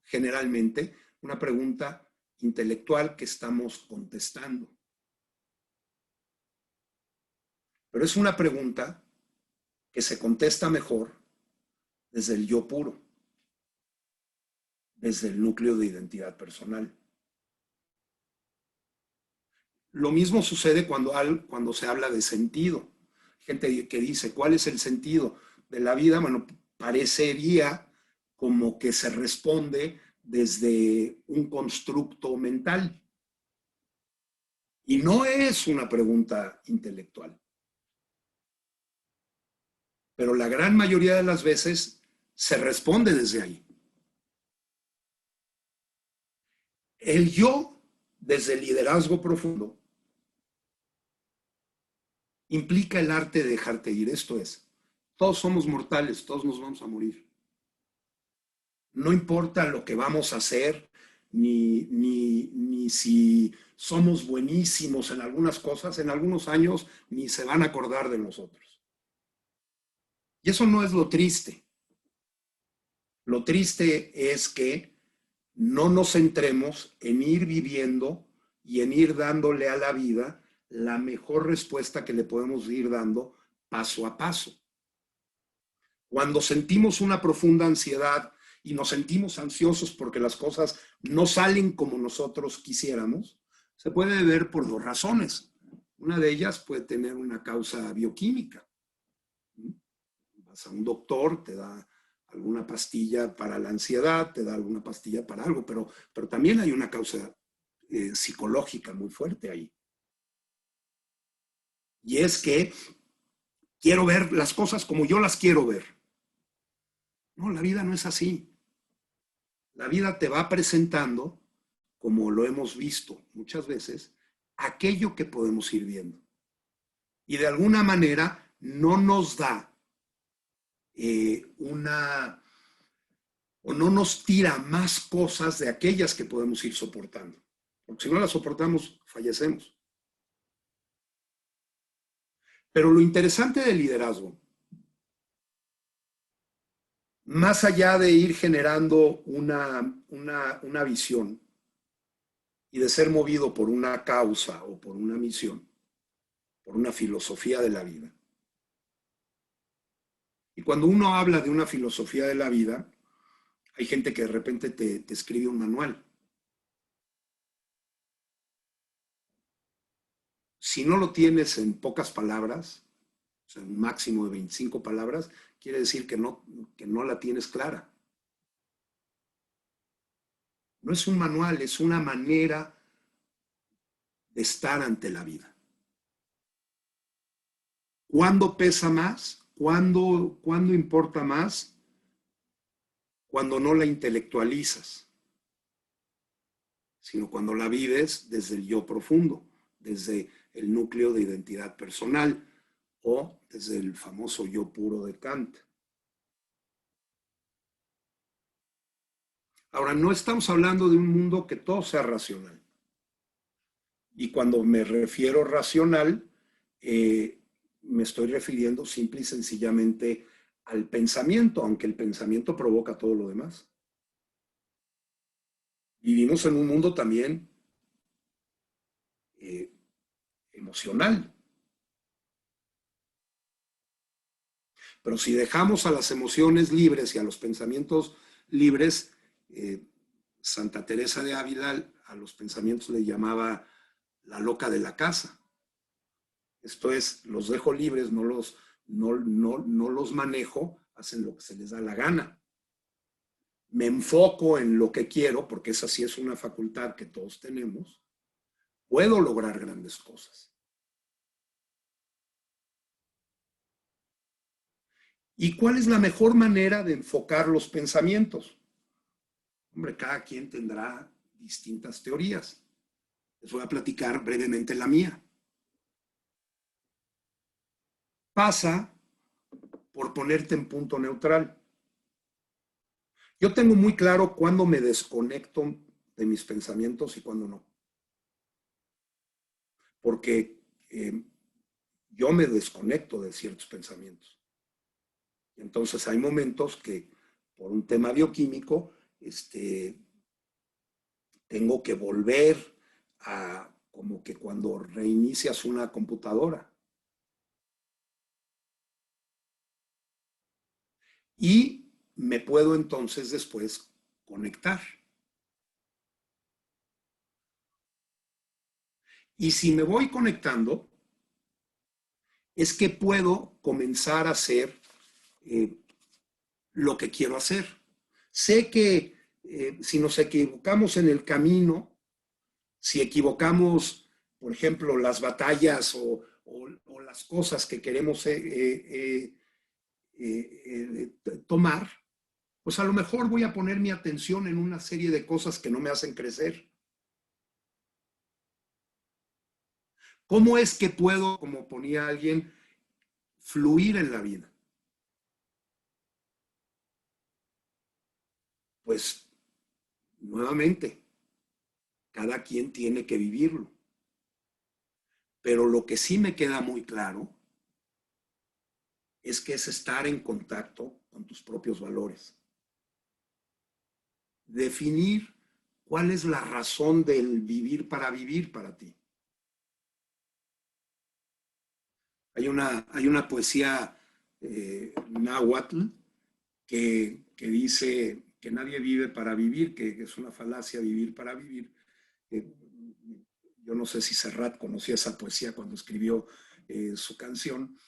Speaker 3: generalmente una pregunta intelectual que estamos contestando. Pero es una pregunta que se contesta mejor desde el yo puro, desde el núcleo de identidad personal. Lo mismo sucede cuando se habla de sentido. Gente que dice, ¿cuál es el sentido de la vida? Bueno, parecería como que se responde desde un constructo mental. Y no es una pregunta intelectual. Pero la gran mayoría de las veces se responde desde ahí. El yo, desde el liderazgo profundo, implica el arte de dejarte ir. Esto es, todos somos mortales, todos nos vamos a morir. No importa lo que vamos a hacer, ni si somos buenísimos en algunas cosas, en algunos años ni se van a acordar de nosotros. Y eso no es lo triste. Lo triste es que no nos centremos en ir viviendo y en ir dándole a la vida la mejor respuesta que le podemos ir dando paso a paso. Cuando sentimos una profunda ansiedad y nos sentimos ansiosos porque las cosas no salen como nosotros quisiéramos, se puede ver por dos razones. Una de ellas puede tener una causa bioquímica. Vas a un doctor, te da alguna pastilla para la ansiedad, te da alguna pastilla para algo, pero también hay una causa psicológica muy fuerte ahí. Y es que quiero ver las cosas como yo las quiero ver. No, la vida no es así. La vida te va presentando, como lo hemos visto muchas veces, aquello que podemos ir viendo. Y de alguna manera no nos da o no nos tira más cosas de aquellas que podemos ir soportando. Porque si no las soportamos, fallecemos. Pero lo interesante del liderazgo, más allá de ir generando una visión y de ser movido por una causa o por una misión, por una filosofía de la vida, Y cuando uno habla de una filosofía de la vida, hay gente que de repente te escribe un manual. Si no lo tienes en pocas palabras, o sea, un máximo de 25 palabras, quiere decir que no la tienes clara. No es un manual, es una manera de estar ante la vida. ¿Cuándo pesa más? ¿Cuándo importa más? Cuando no la intelectualizas, sino cuando la vives desde el yo profundo, desde el núcleo de identidad personal o desde el famoso yo puro de Kant. Ahora, no estamos hablando de un mundo que todo sea racional. Y cuando me refiero racional, me estoy refiriendo simple y sencillamente al pensamiento, aunque el pensamiento provoca todo lo demás. Vivimos en un mundo también emocional. Pero si dejamos a las emociones libres y a los pensamientos libres, Santa Teresa de Ávila a los pensamientos le llamaba la loca de la casa. Esto es, los dejo libres, no los manejo, hacen lo que se les da la gana. Me enfoco en lo que quiero, porque esa sí es una facultad que todos tenemos, puedo lograr grandes cosas. ¿Y cuál es la mejor manera de enfocar los pensamientos? Hombre, cada quien tendrá distintas teorías. Les voy a platicar brevemente la mía. Pasa por ponerte en punto neutral. Yo tengo muy claro cuándo me desconecto de mis pensamientos y cuándo no. Porque yo me desconecto de ciertos pensamientos. Entonces hay momentos que por un tema bioquímico tengo que volver a como que cuando reinicias una computadora. Y me puedo entonces después conectar. Y si me voy conectando, es que puedo comenzar a hacer lo que quiero hacer. Sé que si nos equivocamos en el camino, si equivocamos, por ejemplo, las batallas o las cosas que queremos tomar, pues a lo mejor voy a poner mi atención en una serie de cosas que no me hacen crecer. ¿Cómo es que puedo, como ponía alguien, fluir en la vida? Pues, nuevamente, cada quien tiene que vivirlo. Pero lo que sí me queda muy claro es que es estar en contacto con tus propios valores. Definir cuál es la razón del vivir para ti. Hay una poesía náhuatl que dice que nadie vive para vivir, que es una falacia vivir para vivir. Yo no sé si Serrat conocía esa poesía cuando escribió su canción,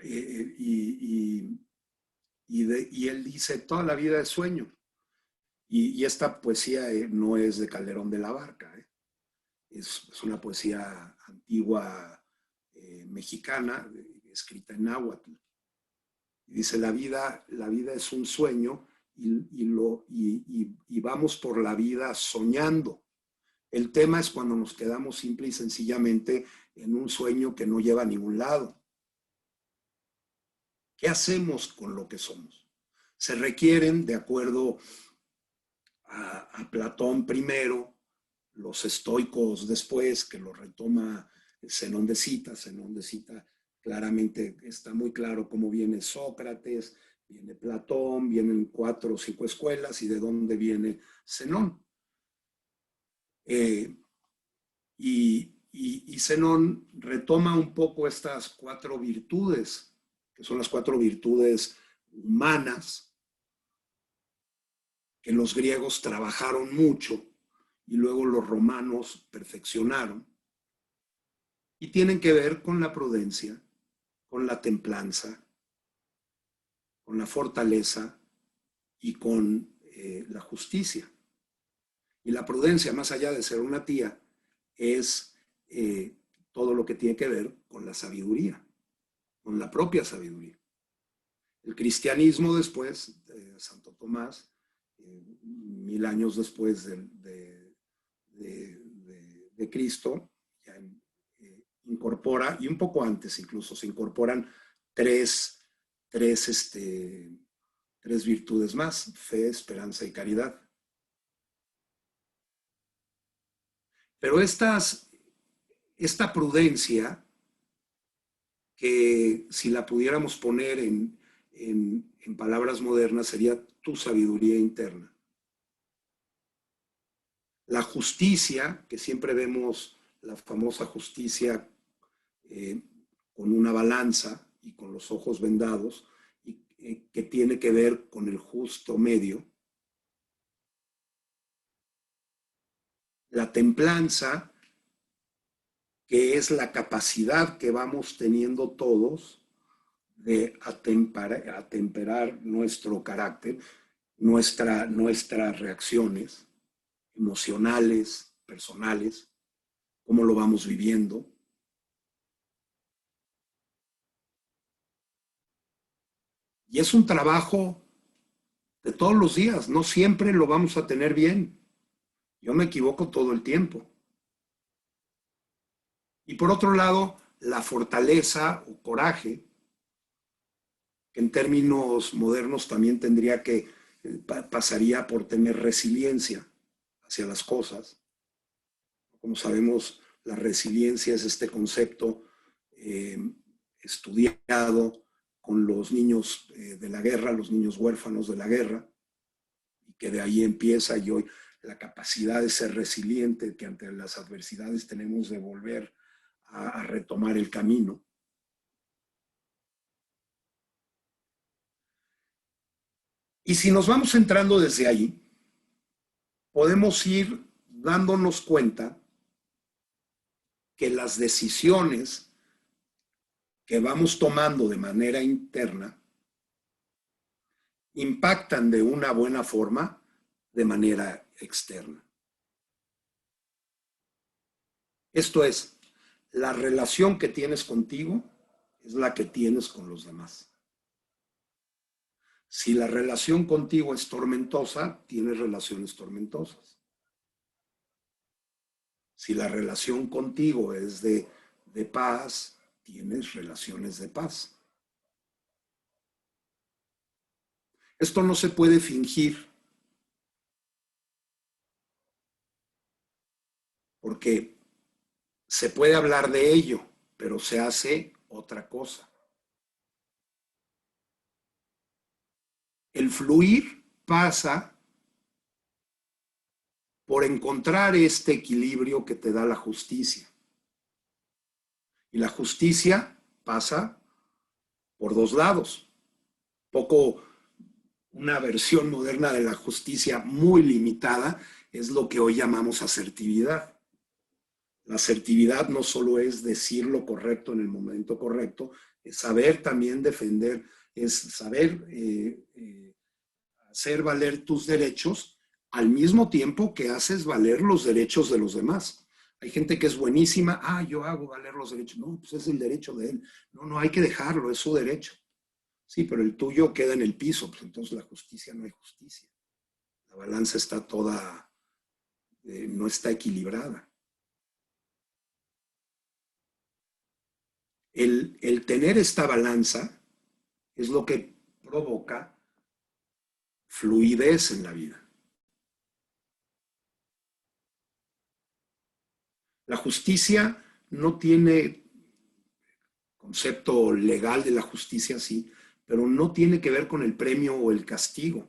Speaker 3: y él dice, toda la vida es sueño. Y esta poesía no es de Calderón de la Barca, es una poesía antigua mexicana, escrita en náhuatl. Dice, la vida es un sueño y vamos por la vida soñando. El tema es cuando nos quedamos simple y sencillamente en un sueño que no lleva a ningún lado. ¿Qué hacemos con lo que somos? Se requieren, de acuerdo a Platón primero, los estoicos después, que lo retoma Zenón de Cita. Zenón de Cita claramente está muy claro cómo viene Sócrates, viene Platón, vienen 4 o 5 escuelas y de dónde viene Zenón. Y Zenón retoma un poco estas 4 virtudes, que son las 4 virtudes humanas que los griegos trabajaron mucho y luego los romanos perfeccionaron, y tienen que ver con la prudencia, con la templanza, con la fortaleza y con la justicia. Y la prudencia, más allá de ser una tía, es todo lo que tiene que ver con la sabiduría, con la propia sabiduría. El cristianismo después, Santo Tomás, 1000 años después de Cristo, ya incorpora, y un poco antes incluso, se incorporan tres virtudes más: fe, esperanza y caridad. Pero esta prudencia, que si la pudiéramos poner en palabras modernas, sería tu sabiduría interna. La justicia, que siempre vemos la famosa justicia con una balanza y con los ojos vendados, y que tiene que ver con el justo medio. La templanza, que es la capacidad que vamos teniendo todos de atemperar nuestro carácter, nuestras reacciones emocionales, personales, cómo lo vamos viviendo. Y es un trabajo de todos los días, no siempre lo vamos a tener bien. Yo me equivoco todo el tiempo. Y por otro lado, la fortaleza o coraje, que en términos modernos también pasaría por tener resiliencia hacia las cosas. Como sabemos, la resiliencia es este concepto estudiado con los niños de la guerra, los niños huérfanos de la guerra, y que de ahí empieza, y hoy la capacidad de ser resiliente, que ante las adversidades tenemos de volver a retomar el camino. Y si nos vamos entrando desde ahí, podemos ir dándonos cuenta que las decisiones que vamos tomando de manera interna impactan de una buena forma de manera externa. Esto es, la relación que tienes contigo es la que tienes con los demás. Si la relación contigo es tormentosa, tienes relaciones tormentosas. Si la relación contigo es de paz, tienes relaciones de paz. Esto no se puede fingir, porque se puede hablar de ello, pero se hace otra cosa. El fluir pasa por encontrar este equilibrio que te da la justicia. Y la justicia pasa por dos lados. Una versión moderna de la justicia muy limitada es lo que hoy llamamos asertividad. La asertividad no solo es decir lo correcto en el momento correcto, es saber también defender, es saber hacer valer tus derechos al mismo tiempo que haces valer los derechos de los demás. Hay gente que es buenísima, yo hago valer los derechos. No, pues es el derecho de él. No, hay que dejarlo, es su derecho. Sí, pero el tuyo queda en el piso, pues entonces la justicia no hay justicia. La balanza está toda, no está equilibrada. El tener esta balanza es lo que provoca fluidez en la vida. La justicia no tiene concepto legal de la justicia, sí, pero no tiene que ver con el premio o el castigo.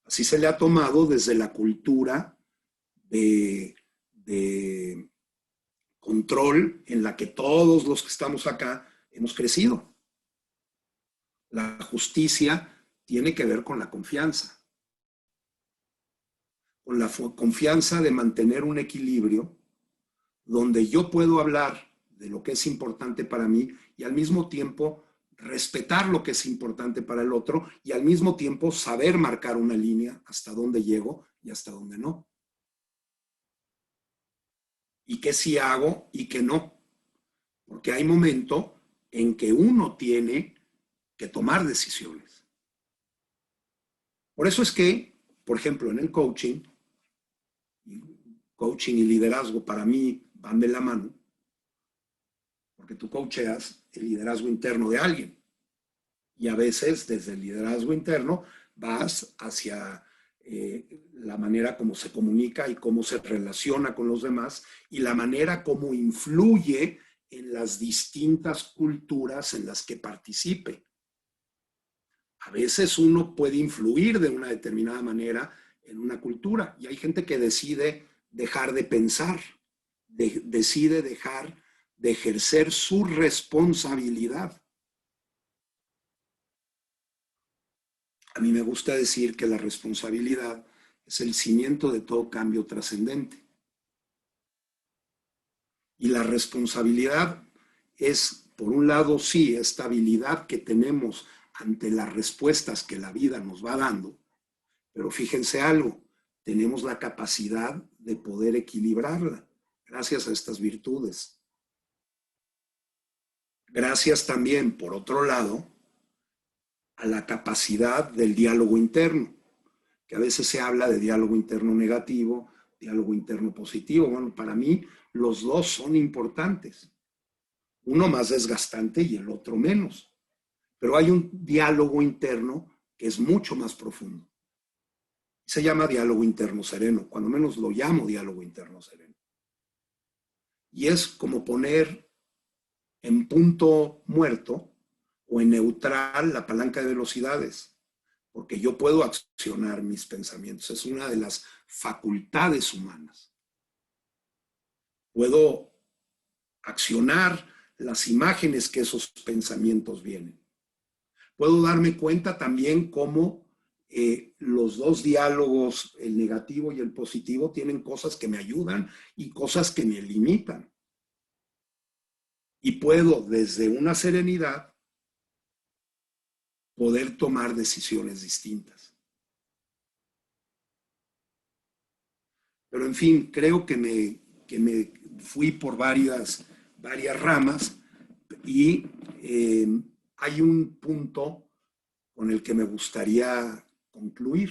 Speaker 3: Así se le ha tomado desde la cultura de control en la que todos los que estamos acá hemos crecido. La justicia tiene que ver con la confianza. Con la confianza de mantener un equilibrio donde yo puedo hablar de lo que es importante para mí y al mismo tiempo respetar lo que es importante para el otro y al mismo tiempo saber marcar una línea hasta dónde llego y hasta dónde no. Y qué sí hago y qué no. Porque hay momentos en que uno tiene que tomar decisiones. Por eso es que, por ejemplo, en el coaching y liderazgo para mí van de la mano, porque tú coacheas el liderazgo interno de alguien. Y a veces desde el liderazgo interno vas hacia la manera como se comunica y cómo se relaciona con los demás y la manera como influye en las distintas culturas en las que participe. A veces uno puede influir de una determinada manera en una cultura y hay gente que decide dejar de pensar, decide dejar de ejercer su responsabilidad. A mí me gusta decir que la responsabilidad es el cimiento de todo cambio trascendente. Y la responsabilidad es, por un lado, sí, esta habilidad que tenemos ante las respuestas que la vida nos va dando, pero fíjense algo, tenemos la capacidad de poder equilibrarla gracias a estas virtudes. Gracias también, por otro lado, a la capacidad del diálogo interno, que a veces se habla de diálogo interno negativo, diálogo interno positivo. Bueno, para mí los dos son importantes. Uno más desgastante y el otro menos. Pero hay un diálogo interno que es mucho más profundo. Se llama diálogo interno sereno, cuando menos lo llamo diálogo interno sereno. Y es como poner en punto muerto o en neutral la palanca de velocidades, porque yo puedo accionar mis pensamientos. Es una de las facultades humanas. Puedo accionar las imágenes que esos pensamientos vienen. Puedo darme cuenta también cómo los dos diálogos, el negativo y el positivo, tienen cosas que me ayudan y cosas que me limitan. Y puedo, desde una serenidad, poder tomar decisiones distintas. Pero en fin, creo que me fui por varias ramas y hay un punto con el que me gustaría concluir.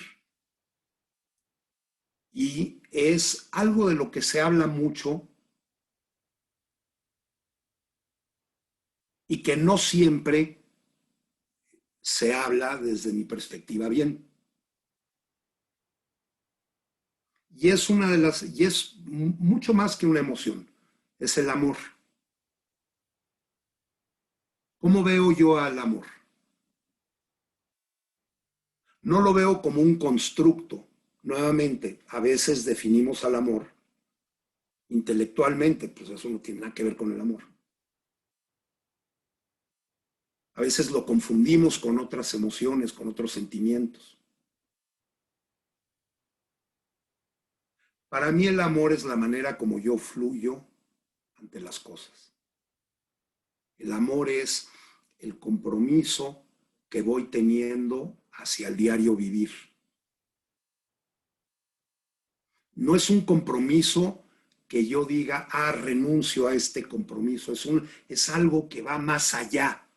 Speaker 3: Y es algo de lo que se habla mucho y que no siempre se habla desde mi perspectiva bien. Y es mucho más que una emoción, es el amor. ¿Cómo veo yo al amor? No lo veo como un constructo. Nuevamente, a veces definimos al amor intelectualmente, pues eso no tiene nada que ver con el amor. A veces lo confundimos con otras emociones, con otros sentimientos. Para mí el amor es la manera como yo fluyo ante las cosas. El amor es el compromiso que voy teniendo hacia el diario vivir. No es un compromiso que yo diga, renuncio a este compromiso. Es algo que va más allá.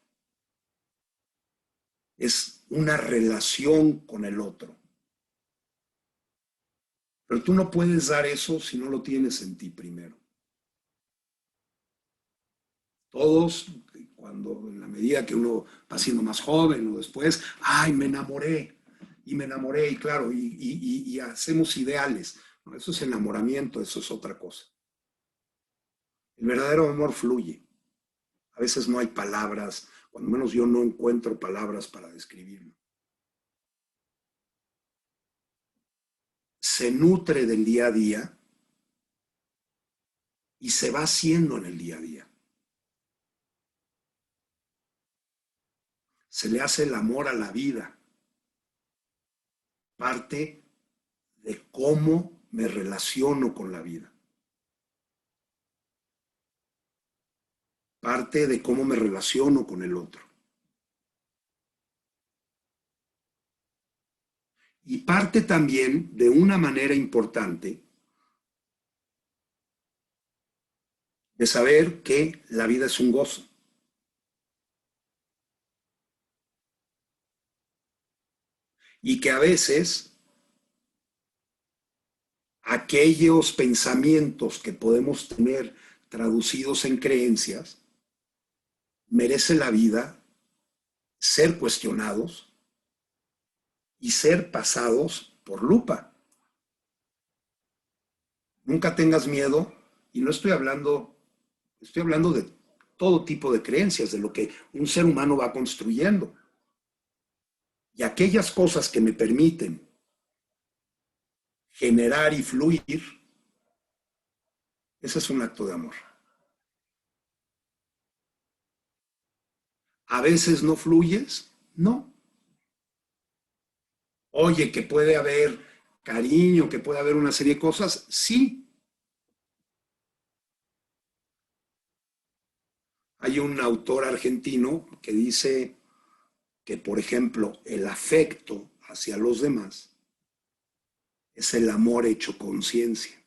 Speaker 3: Es una relación con el otro. Pero tú no puedes dar eso si no lo tienes en ti primero. Todos, en la medida que uno va siendo más joven o después, me enamoré, y claro, y hacemos ideales. No, eso es enamoramiento, eso es otra cosa. El verdadero amor fluye. A veces no hay palabras, cuando menos yo no encuentro palabras para describirlo. Se nutre del día a día y se va haciendo en el día a día. Se le hace el amor a la vida parte de cómo me relaciono con la vida. Parte de cómo me relaciono con el otro. Y parte también de una manera importante de saber que la vida es un gozo. Y que a veces aquellos pensamientos que podemos tener traducidos en creencias, merece la vida ser cuestionados y ser pasados por lupa. Nunca tengas miedo, y no estoy hablando de todo tipo de creencias, de lo que un ser humano va construyendo. Y aquellas cosas que me permiten generar y fluir, ese es un acto de amor. ¿A veces no fluyes? No. Oye, que puede haber cariño, que puede haber una serie de cosas, sí. Hay un autor argentino que dice que, por ejemplo, el afecto hacia los demás es el amor hecho conciencia.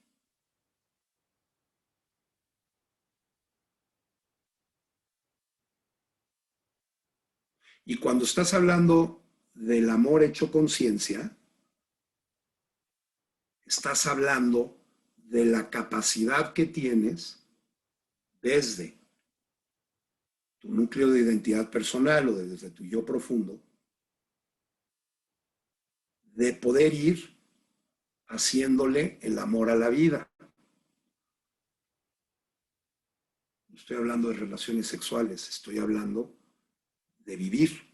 Speaker 3: Y cuando estás hablando del amor hecho conciencia, estás hablando de la capacidad que tienes desde tu núcleo de identidad personal o desde tu yo profundo, de poder ir haciéndole el amor a la vida. No estoy hablando de relaciones sexuales, estoy hablando de vivir.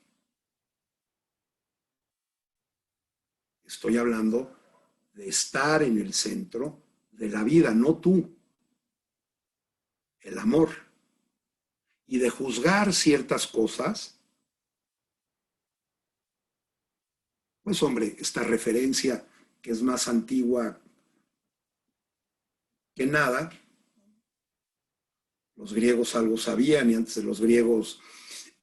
Speaker 3: Estoy hablando de estar en el centro de la vida, no tú, el amor. Y de juzgar ciertas cosas, pues hombre, esta referencia que es más antigua que nada, los griegos algo sabían y antes de los griegos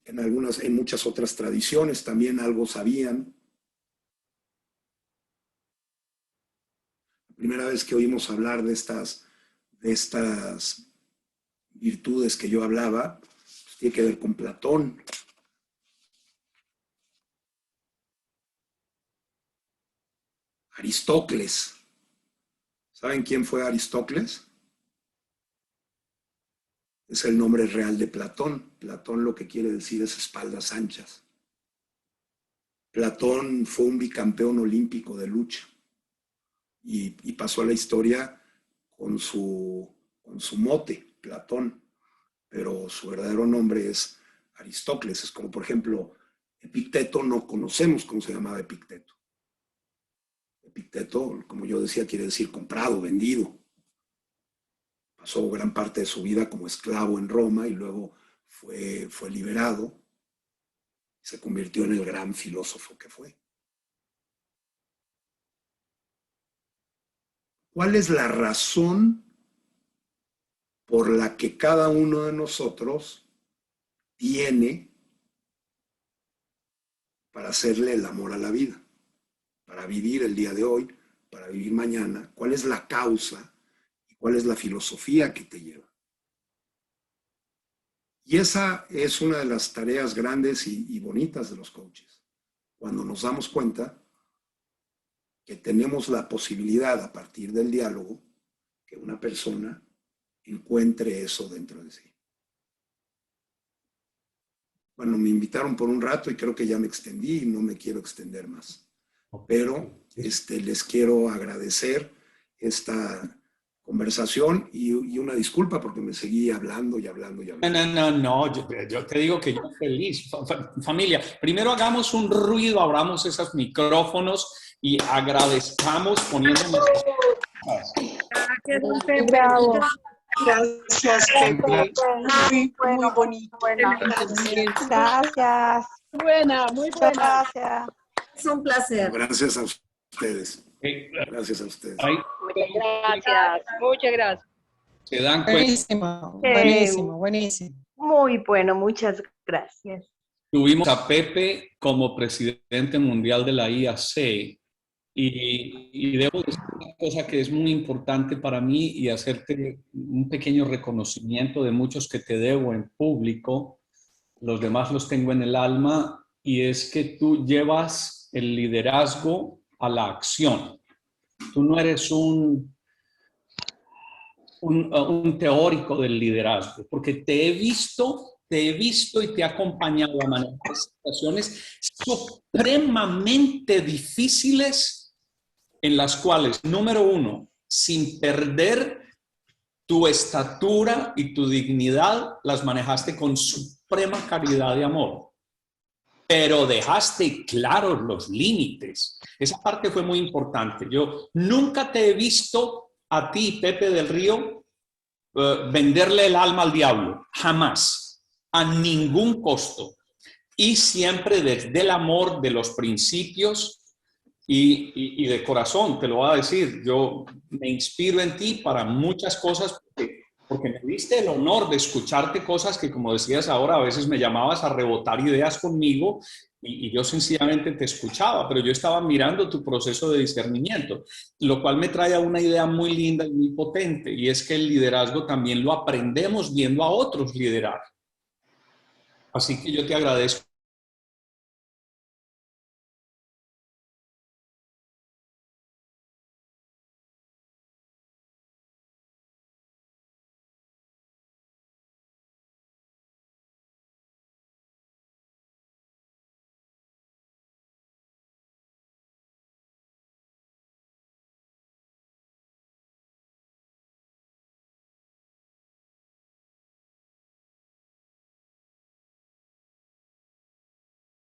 Speaker 3: en muchas otras tradiciones también algo sabían. La primera vez que oímos hablar de estas virtudes que yo hablaba, pues tiene que ver con Platón. Aristócles. ¿Saben quién fue Aristócles? Es el nombre real de Platón. Platón lo que quiere decir es espaldas anchas. Platón fue un bicampeón olímpico de lucha y pasó a la historia con su mote, Platón, pero su verdadero nombre es Aristócles. Es como, por ejemplo, Epicteto, no conocemos cómo se llamaba Epicteto. Epicteto, como yo decía, quiere decir comprado, vendido. Pasó gran parte de su vida como esclavo en Roma y luego fue liberado y se convirtió en el gran filósofo que fue. ¿Cuál es la razón por la que cada uno de nosotros tiene para hacerle el amor a la vida? Para vivir el día de hoy, para vivir mañana. ¿Cuál es la causa y cuál es la filosofía que te lleva? Y esa es una de las tareas grandes y bonitas de los coaches. Cuando nos damos cuenta que tenemos la posibilidad a partir del diálogo que una persona encuentre eso dentro de sí. Bueno, me invitaron por un rato y creo que ya me extendí y no me quiero extender más. Pero les quiero agradecer esta conversación y una disculpa porque me seguí hablando y hablando y hablando.
Speaker 1: No, yo te digo que yo feliz. Familia, primero hagamos un ruido, abramos esos micrófonos y agradezcamos poniéndonos...
Speaker 2: Gracias,
Speaker 4: Bravo.
Speaker 5: Gracias, Pepe. Muy bonito.
Speaker 4: Gracias.
Speaker 5: Muy buena.
Speaker 4: Gracias.
Speaker 5: Es un placer.
Speaker 3: Gracias a ustedes. ustedes. Gracias a ustedes.
Speaker 1: Ahí
Speaker 4: Muchas gracias.
Speaker 1: se dan cuenta.
Speaker 5: Buenísimo, buenísimo, buenísimo.
Speaker 4: Muy bueno, muchas gracias.
Speaker 1: Tuvimos a Pepe como presidente mundial de la IAC y debo decir una cosa que es muy importante para mí y hacerte un pequeño reconocimiento de muchos que te debo en público. Los demás los tengo en el alma y es que tú llevas el liderazgo a la acción. Tú no eres un teórico del liderazgo, porque te he visto y te he acompañado a manejar situaciones supremamente difíciles en las cuales, número uno, sin perder tu estatura y tu dignidad, las manejaste con suprema caridad y amor. Pero dejaste claros los límites. Esa parte fue muy importante. Yo nunca te he visto a ti, Pepe del Río, venderle el alma al diablo. Jamás. A ningún costo. Y siempre desde el amor de los principios y de corazón, te lo voy a decir. Yo me inspiro en ti para muchas cosas porque me diste el honor de escucharte cosas que, como decías ahora, a veces me llamabas a rebotar ideas conmigo y yo sencillamente te escuchaba, pero yo estaba mirando tu proceso de discernimiento, lo cual me trae a una idea muy linda y muy potente, y es que el liderazgo también lo aprendemos viendo a otros liderar. Así que yo te agradezco